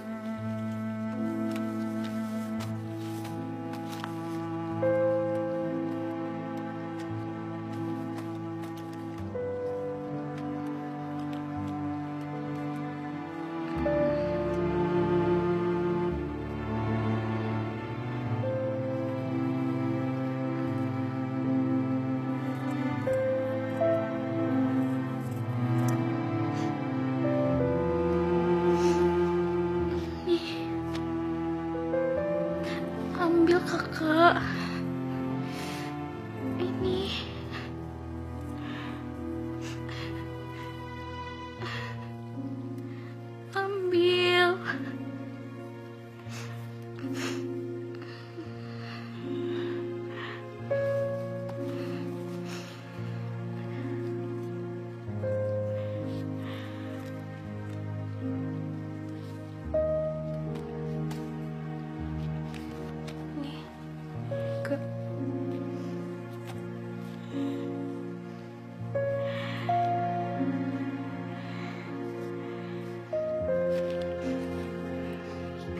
Ambil kakak. Ini. Ambil.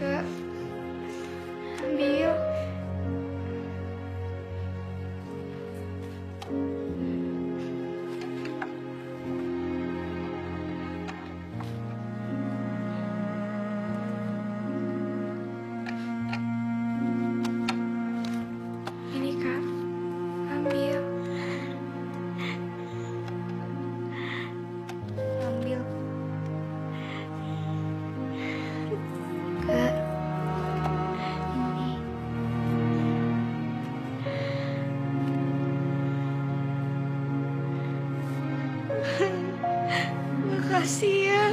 Kak, ambil. Ini Kak, ambil. Ambil. Kak. Makasih ya.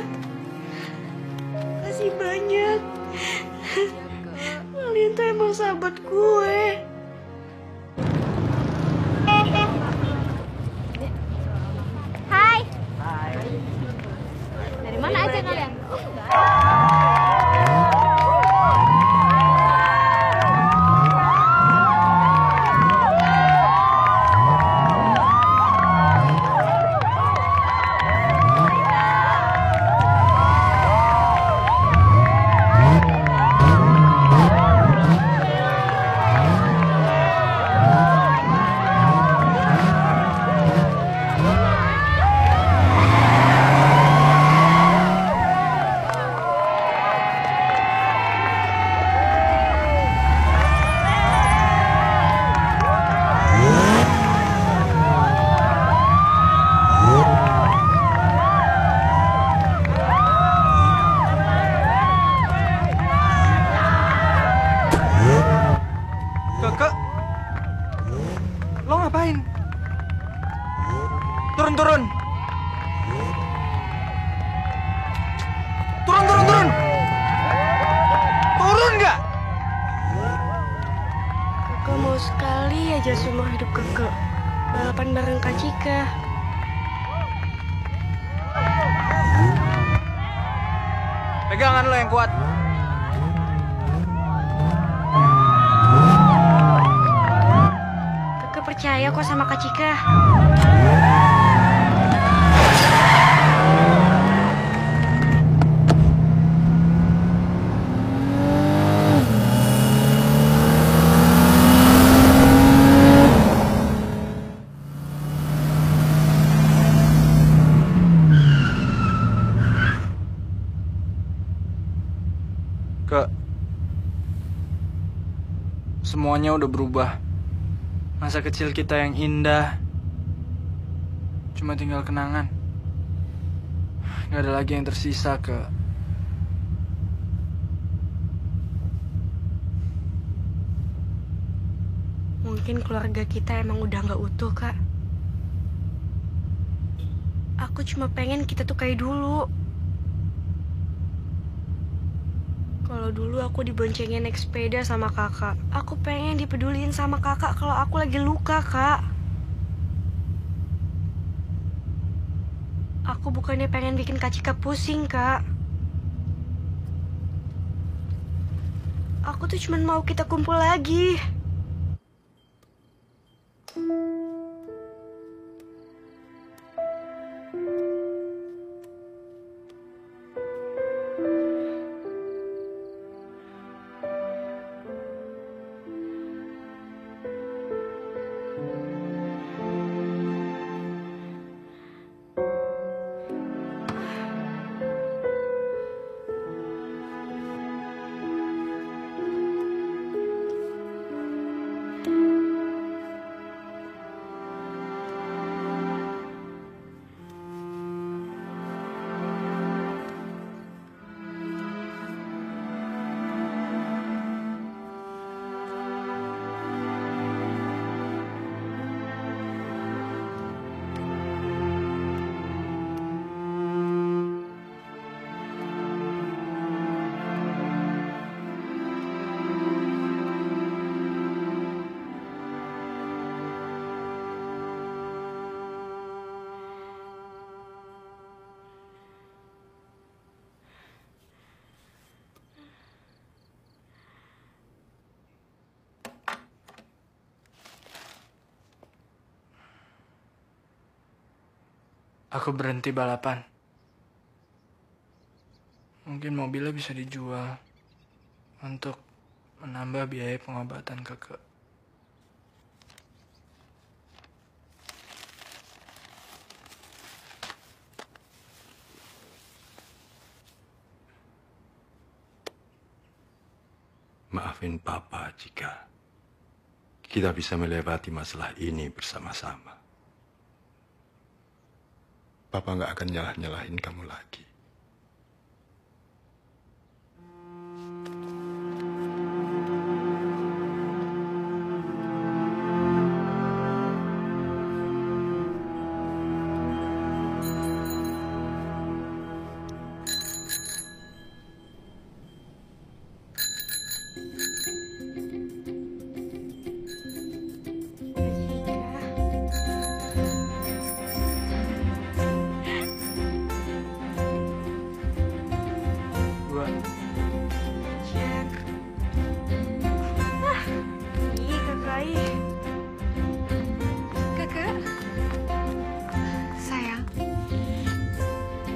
Makasih banyak. Kalian tuh emang sahabat gue. Hai. Dari mana aja kalian? Kakak, lo ngapain? Turun, turun. Turun, turun, turun. Turun nggak? Kakak mau sekali aja seumur hidup kakak balapan bareng Kak Cika. Pegangan lo yang kuat. Kakak percaya kok sama Kak Cika. Kak, semuanya udah berubah. Masa kecil kita yang indah cuma tinggal kenangan. Gak ada lagi yang tersisa, Kak. Mungkin keluarga kita emang udah gak utuh, Kak. Aku cuma pengen kita tuh kayak dulu. Kalau dulu aku diboncengin naik sepeda sama kakak. Aku pengen dipeduliin sama kakak kalau aku lagi luka, Kak. Aku bukannya pengen bikin Kak Cika pusing, Kak. Aku tuh cuma mau kita kumpul lagi. Aku berhenti balapan. Mungkin mobilnya bisa dijual untuk menambah biaya pengobatan Keke. Maafin Papa jika kita bisa melewati masalah ini bersama-sama. Papa nggak akan nyalah-nyalahin kamu lagi.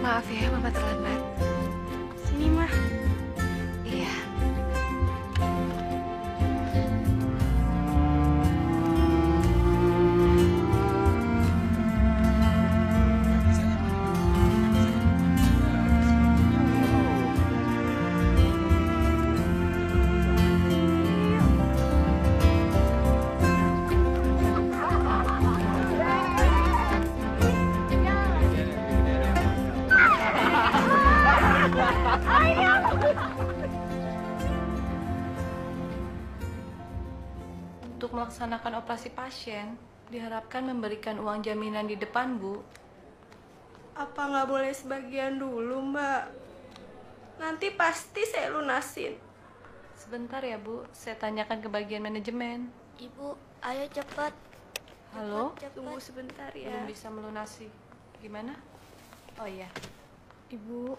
Maaf ya, Mama terlambat. Sini, Mah. Iya. Untuk melaksanakan operasi pasien, diharapkan memberikan uang jaminan di depan, Bu. Apa nggak boleh sebagian dulu, Mbak? Nanti pasti saya lunasin. Sebentar ya, Bu. Saya tanyakan ke bagian manajemen. Ibu, ayo cepat. Halo? Tunggu sebentar ya. Belum bisa melunasi. Gimana? Oh iya. Ibu,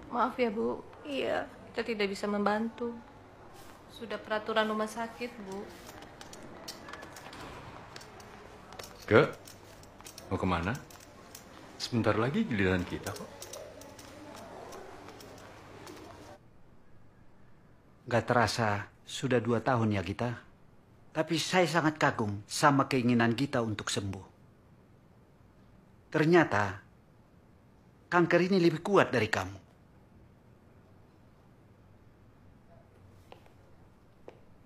maaf ya, Bu. Iya. Kita tidak bisa membantu. Sudah peraturan rumah sakit, Bu. Ke, mau kemana? Sebentar lagi giliran kita kok. Gak terasa sudah 2 tahun ya kita. Tapi saya sangat kagum sama keinginan kita untuk sembuh. Ternyata kanker ini lebih kuat dari kamu.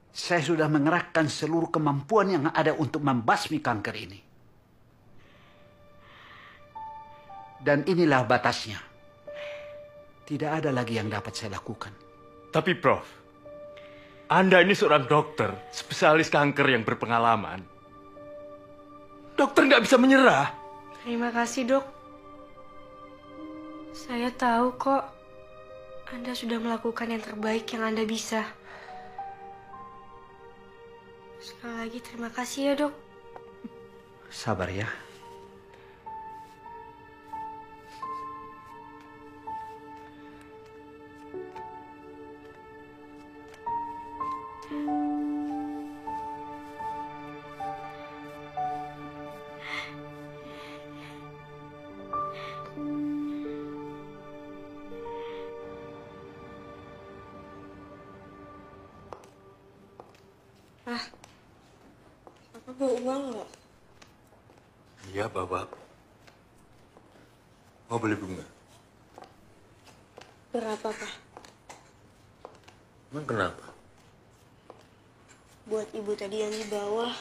Saya sudah mengerahkan seluruh kemampuan yang ada untuk membasmi kanker ini. Dan inilah batasnya. Tidak ada lagi yang dapat saya lakukan. Tapi Prof, Anda ini seorang dokter, spesialis kanker yang berpengalaman. Dokter nggak bisa menyerah. Terima kasih, Dok. Saya tahu kok Anda sudah melakukan yang terbaik yang Anda bisa. Sekali lagi terima kasih ya, Dok. Sabar ya. Papa bawa uang nggak? Iya, Bapak. Mau beli bunga? Berapa, Pak? Emang kenapa? Buat ibu tadi yang di bawah.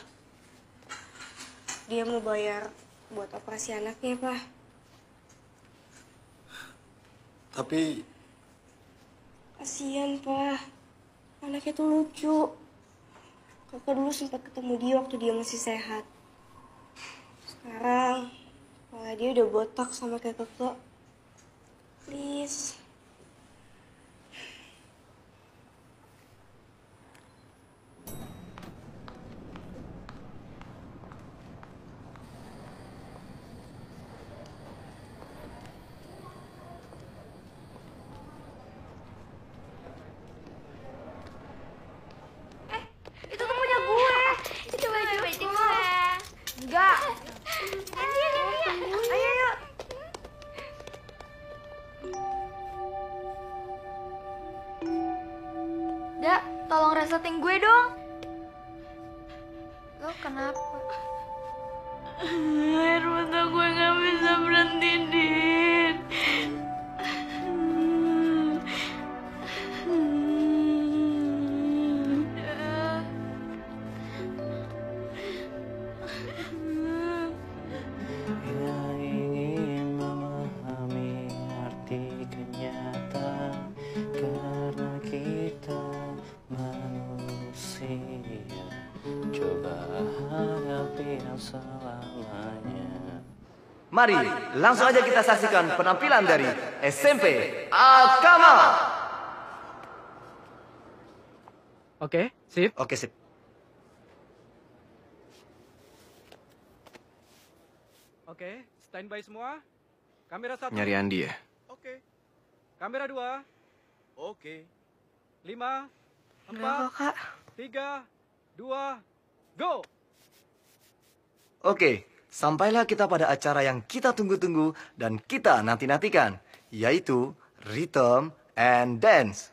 Dia mau bayar buat operasi anaknya, Pak. Tapi Kasian, Pak. Anaknya tuh lucu. Kakak dulu sempat ketemu dia waktu dia masih sehat. Sekarang, malah dia udah botak sama kayak kakak. Please. Itu tuh punya gue. Itu baju gue. Enggak. Ini. Ayo, yuk. tolong resetin gue dong. Lo kenapa? Air mata gue gak bisa berhenti, Din. Mari, langsung aja kita saksikan penampilan dari SMP Al-Kamal. Oke, sip. Oke, sip. Oke, standby semua. Kamera 1. Nyari Andi ya? Oke. Kamera 2. Oke. 5, 4, Udah kok, Kak. 3, 2, go! Oke, sampailah kita pada acara yang kita tunggu-tunggu dan kita nanti-nantikan, yaitu Rhythm and Dance.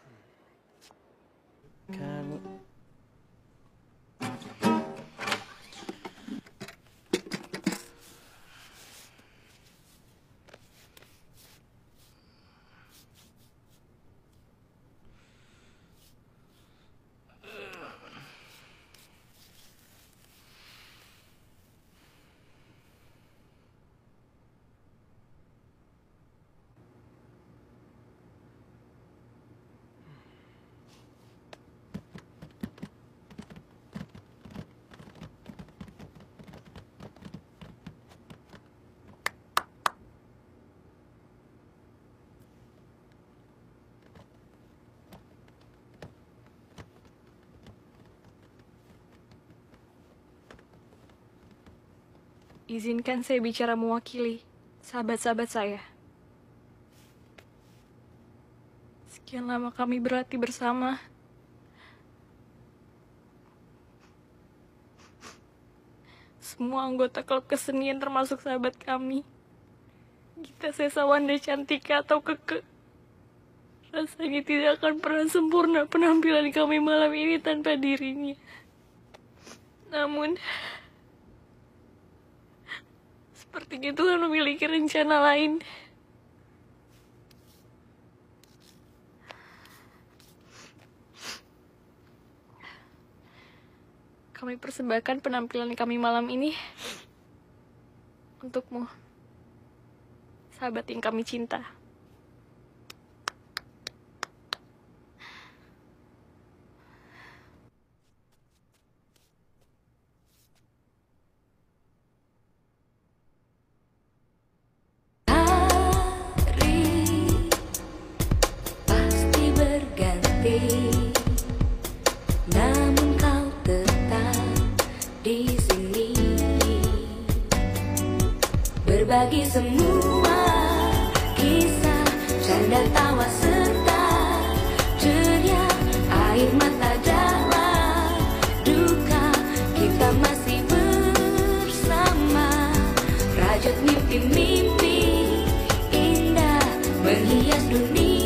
Izinkan saya bicara mewakili sahabat-sahabat saya. Sekian lama kami berlatih bersama. Semua anggota klub kesenian termasuk sahabat kami, Gita Sesawanda Cantika atau Keke. Rasanya tidak akan pernah sempurna penampilan kami malam ini tanpa dirinya. Namun, sepertinya Tuhan memiliki rencana lain. Kami persembahkan penampilan kami malam ini untukmu, sahabat yang kami cinta. Namun kau tetap di sini, berbagi semua kisah, canda tawa serta ceria, air mata dalam duka, kita masih bersama, rajut mimpi-mimpi indah menghias dunia.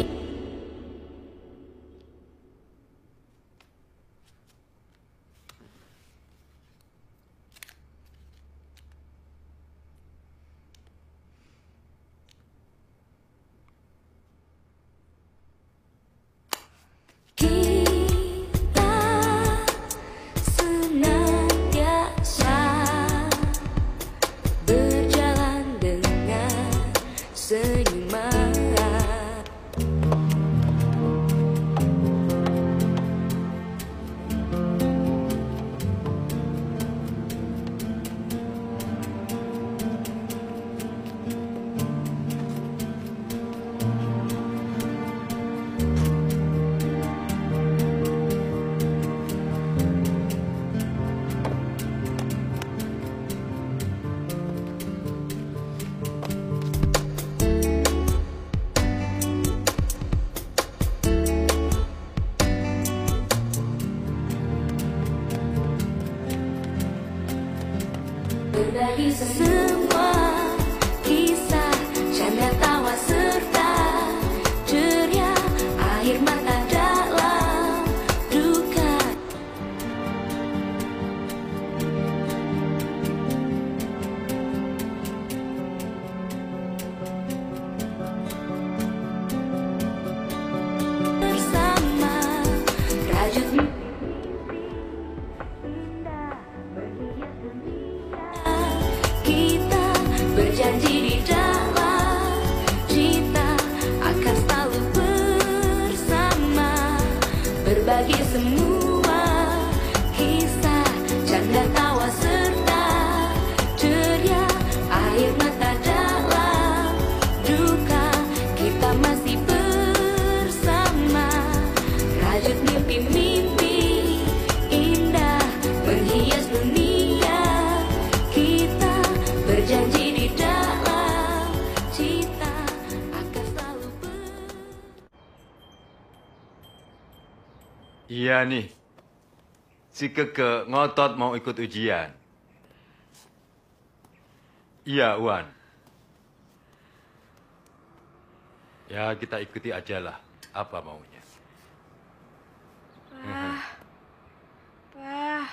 Berbagi semua kisah, canda tawa serta ceria, air mata dalam duka, Iya nih. Si Keke ngotot mau ikut ujian. Iya, Wan. Ya, kita ikuti aja lah apa maunya. Pak.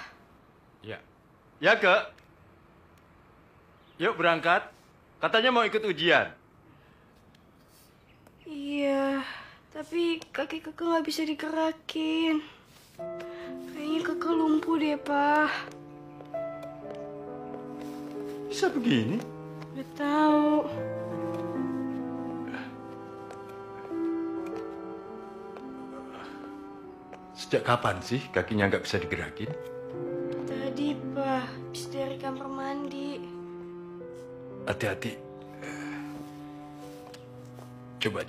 Ya. Ya, Kek. Yuk berangkat. Katanya mau ikut ujian. Iya, tapi kaki Keke nggak bisa digerakin. Kayaknya Keke lumpuh deh, Pak. Bisa begini? Udah tahu. Sejak kapan sih kakinya nggak bisa digerakin? Tadi, Pak, habis dari kamar mandi. Hati-hati. Coba.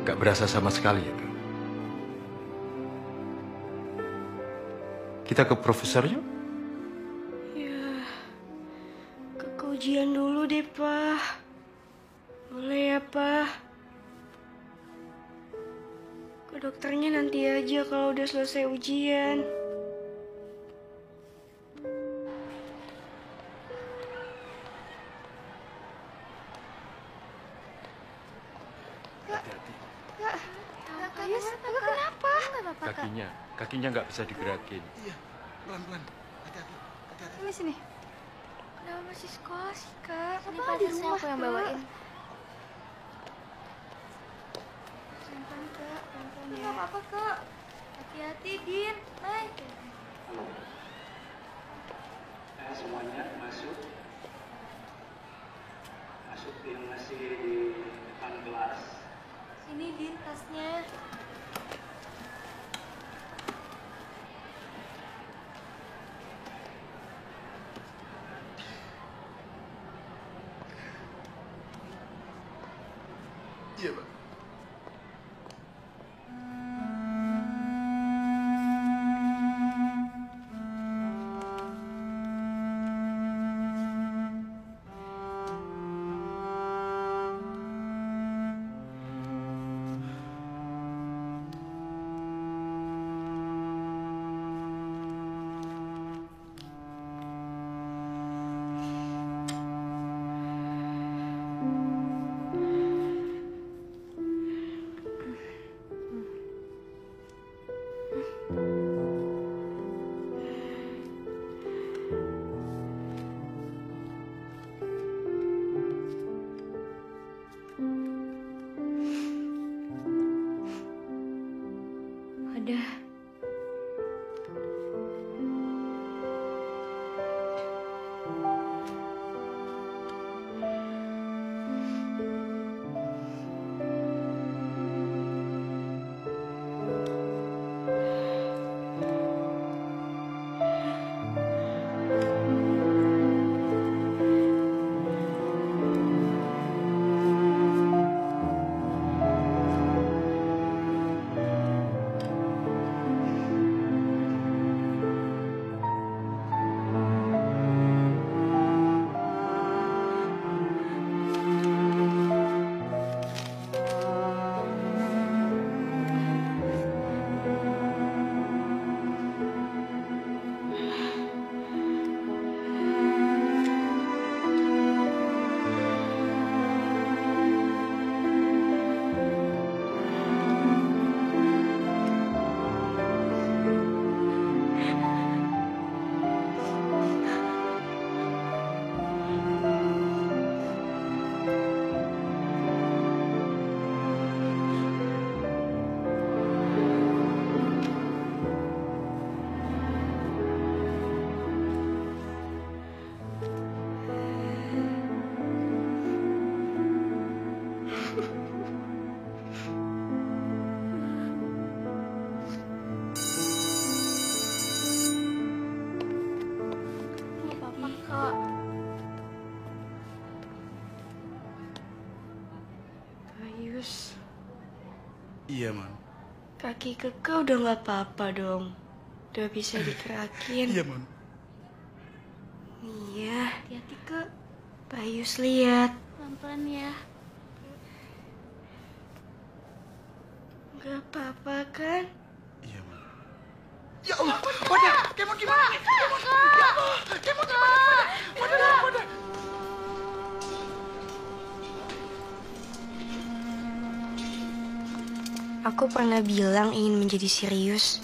Gak berasa sama sekali ya, Kak? Kita ke profesor yuk? Ya, ke ujian dulu deh, Pak. Boleh ya, Pak? Ke dokternya nanti aja kalau udah selesai ujian. Kakinya nggak bisa digerakin. Iya, pelan-pelan. Hati-hati. Ini sini. Kenapa masih sekolah sih, Kak? Ini pasnya aku yang bawain. Pelan-pelan, Kak. Pelan-pelan ya. Nggak apa-apa, Kak. Hati-hati, Din. Naik. Semuanya masuk. Masuk yang masih di depan kelas. Sini, Din, tasnya. Iya, Pak. Udah. Iya, Man. Kaki Keke udah nggak apa-apa dong. Udah bisa digerakin. Iya, Mon. Iya. Hati-hati, Kak. Pak Yus lihat. Pelan-pelan ya. Gak apa-apa kan? Iya, Mon. Ya Allah, wadah, Kemon gimana nih? Kemon, ya Allah, Kemon gimana? Wadah. Aku pernah bilang ingin menjadi Sirius,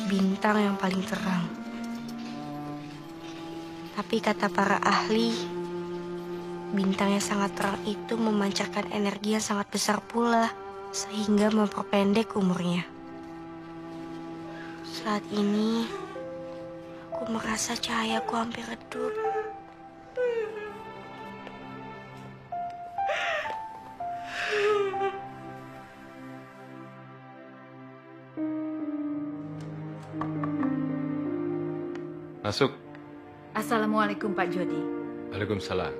bintang yang paling terang. Tapi kata para ahli, bintang yang sangat terang itu memancarkan energi yang sangat besar pula, sehingga memperpendek umurnya. Saat ini, aku merasa cahayaku hampir redup. Masuk. Assalamualaikum Pak Jody. Waalaikumsalam.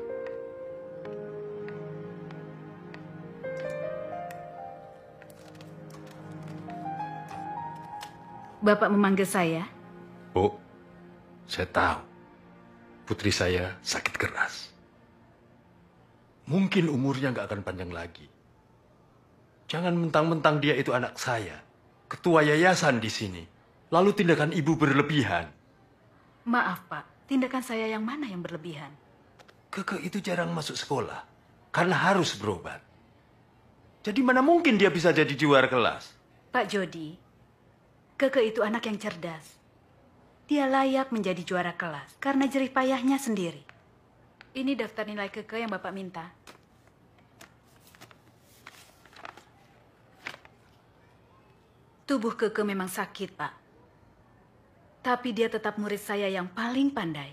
Bapak memanggil saya? Bu, saya tahu putri saya sakit keras. Mungkin umurnya nggak akan panjang lagi. Jangan mentang-mentang dia itu anak saya, ketua yayasan di sini, lalu tindakan ibu berlebihan. Maaf Pak, tindakan saya yang mana yang berlebihan? Keke itu jarang masuk sekolah karena harus berobat. Jadi mana mungkin dia bisa jadi juara kelas? Pak Jody, Keke itu anak yang cerdas. Dia layak menjadi juara kelas karena jerih payahnya sendiri. Ini daftar nilai Keke yang Bapak minta. Tubuh Keke memang sakit, Pak. Tapi dia tetap murid saya yang paling pandai.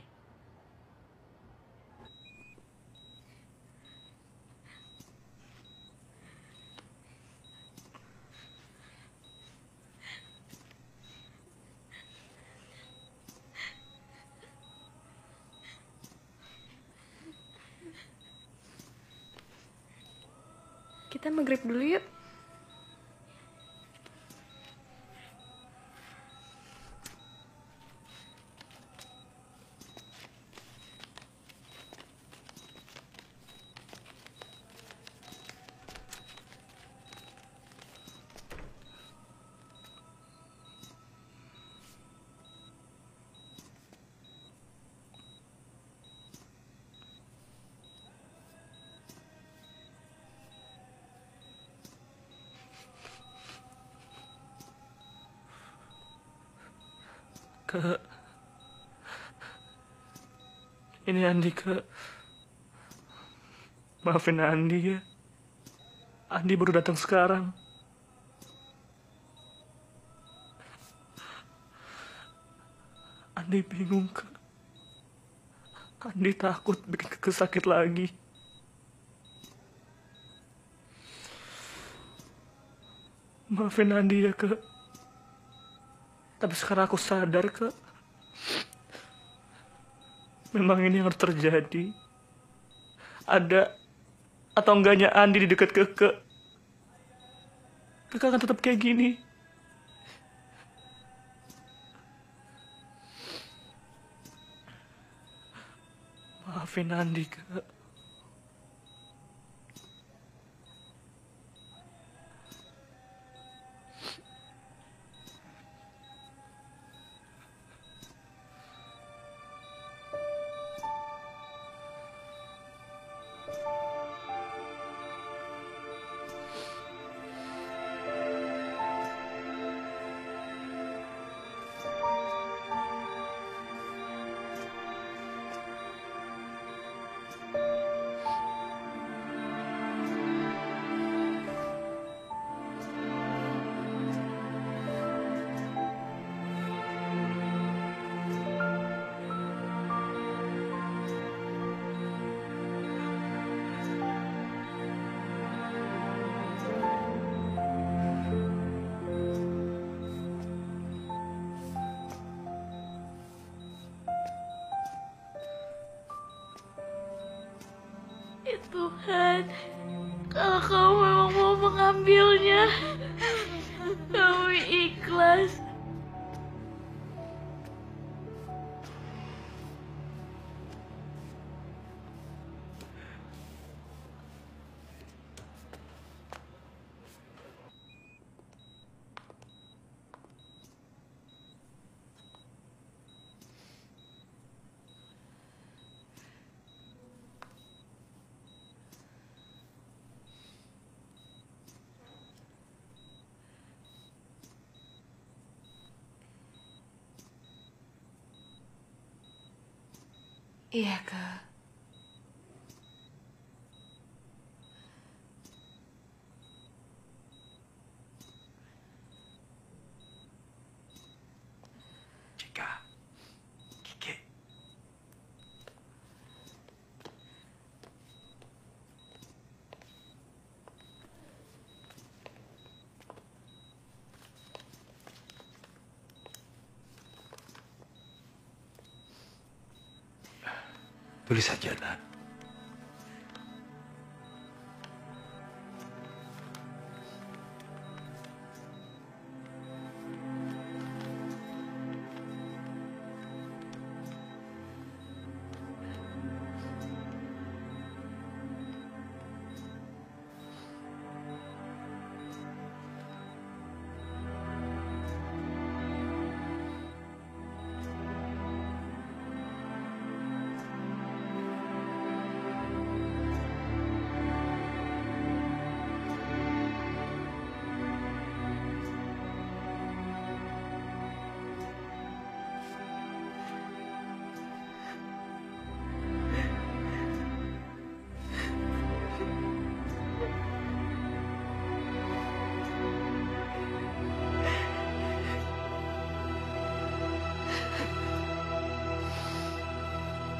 Kita maghrib dulu yuk. Kak, ini Andi, Kak. Maafin Andi ya. Andi baru datang sekarang. Andi bingung, Kak. Andi takut bikin Keke sakit lagi. Maafin Andi ya, Kak. Tapi sekarang aku sadar, Kak. Memang ini harus terjadi. Ada atau enggaknya Andi di dekat Keke, Keke akan tetap kayak gini. Maafin Andi, Kak. Tuhan, kalau kamu memang mau mengambilnya, kami ikhlas. Iya, Kak. Tulis saja, nak.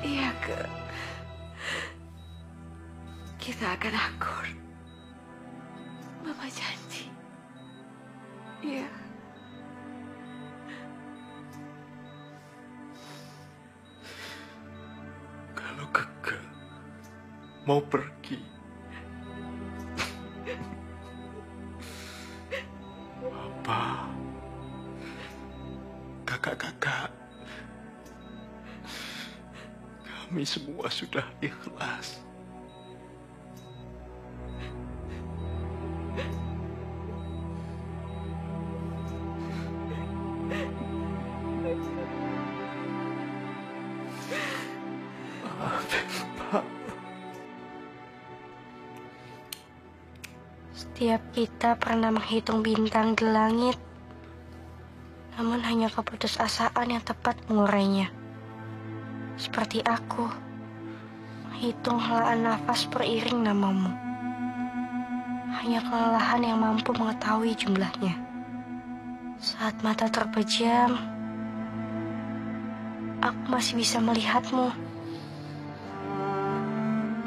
Iya, Kak. Kita akan akur. Mama janji. Iya. Kalau Keke mau pergi, Papa, kakak-kakak, kami semua sudah ikhlas. Setiap kita pernah menghitung bintang di langit, namun hanya keputusasaan yang tepat mengurainya. Seperti aku, menghitung helaan nafas beriring namamu. Hanya kelelahan yang mampu mengetahui jumlahnya. Saat mata terpejam, aku masih bisa melihatmu.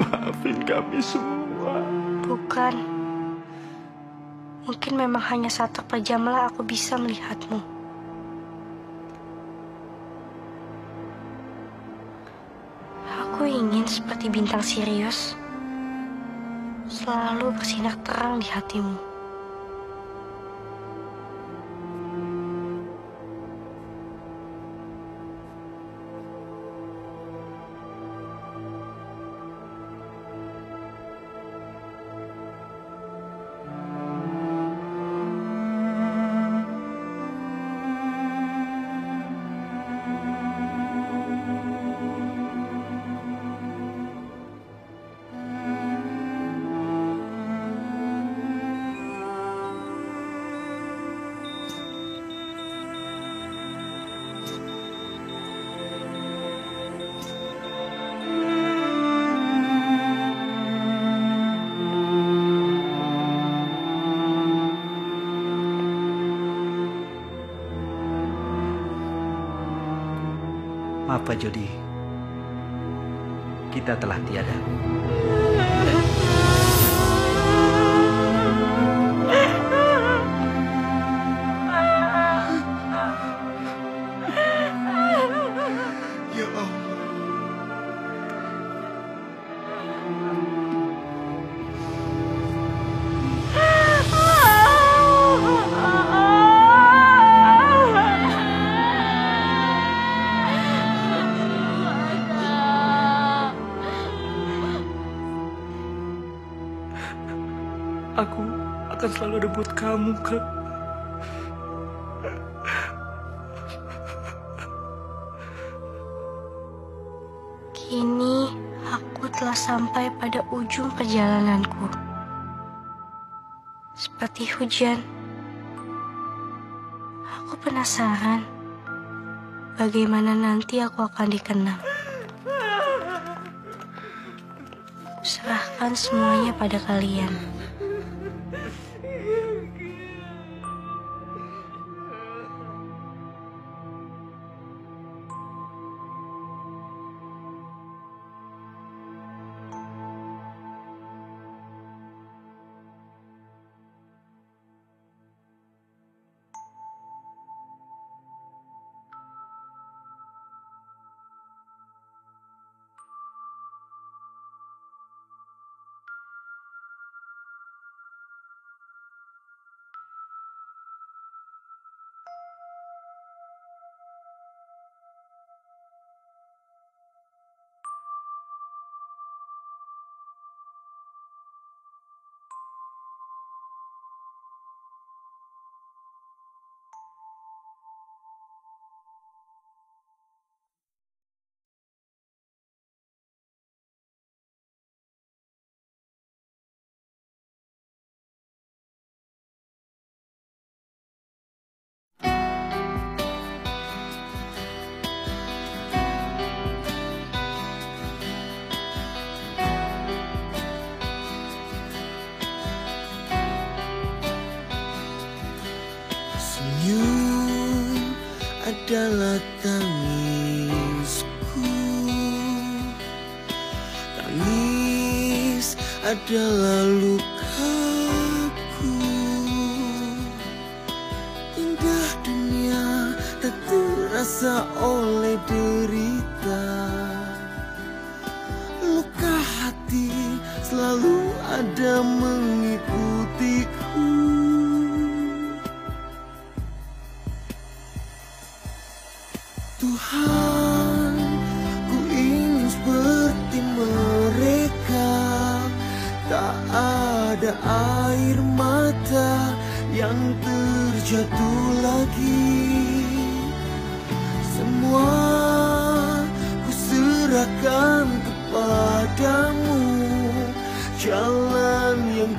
Maafin kami semua. Bukan. Mungkin memang hanya saat terpejamlah aku bisa melihatmu. Aku ingin seperti bintang Sirius, selalu bersinar terang di hatimu. Maaf Pak Jody, kita telah tiada. Ya Allah. Aku akan selalu ada buat kamu, Kak. Kini aku telah sampai pada ujung perjalananku. Seperti hujan. Aku penasaran bagaimana nanti aku akan dikenang. Serahkan semuanya pada kalian. Senyum adalah tangisku, tangis adalah lukaku. Indah dunia tak terasa oleh derita, luka hati selalu ada mengikutiku. Tuhan, ku ingin seperti mereka, tak ada air mata yang terjatuh lagi. Semua ku serahkan kepadamu, jalan yang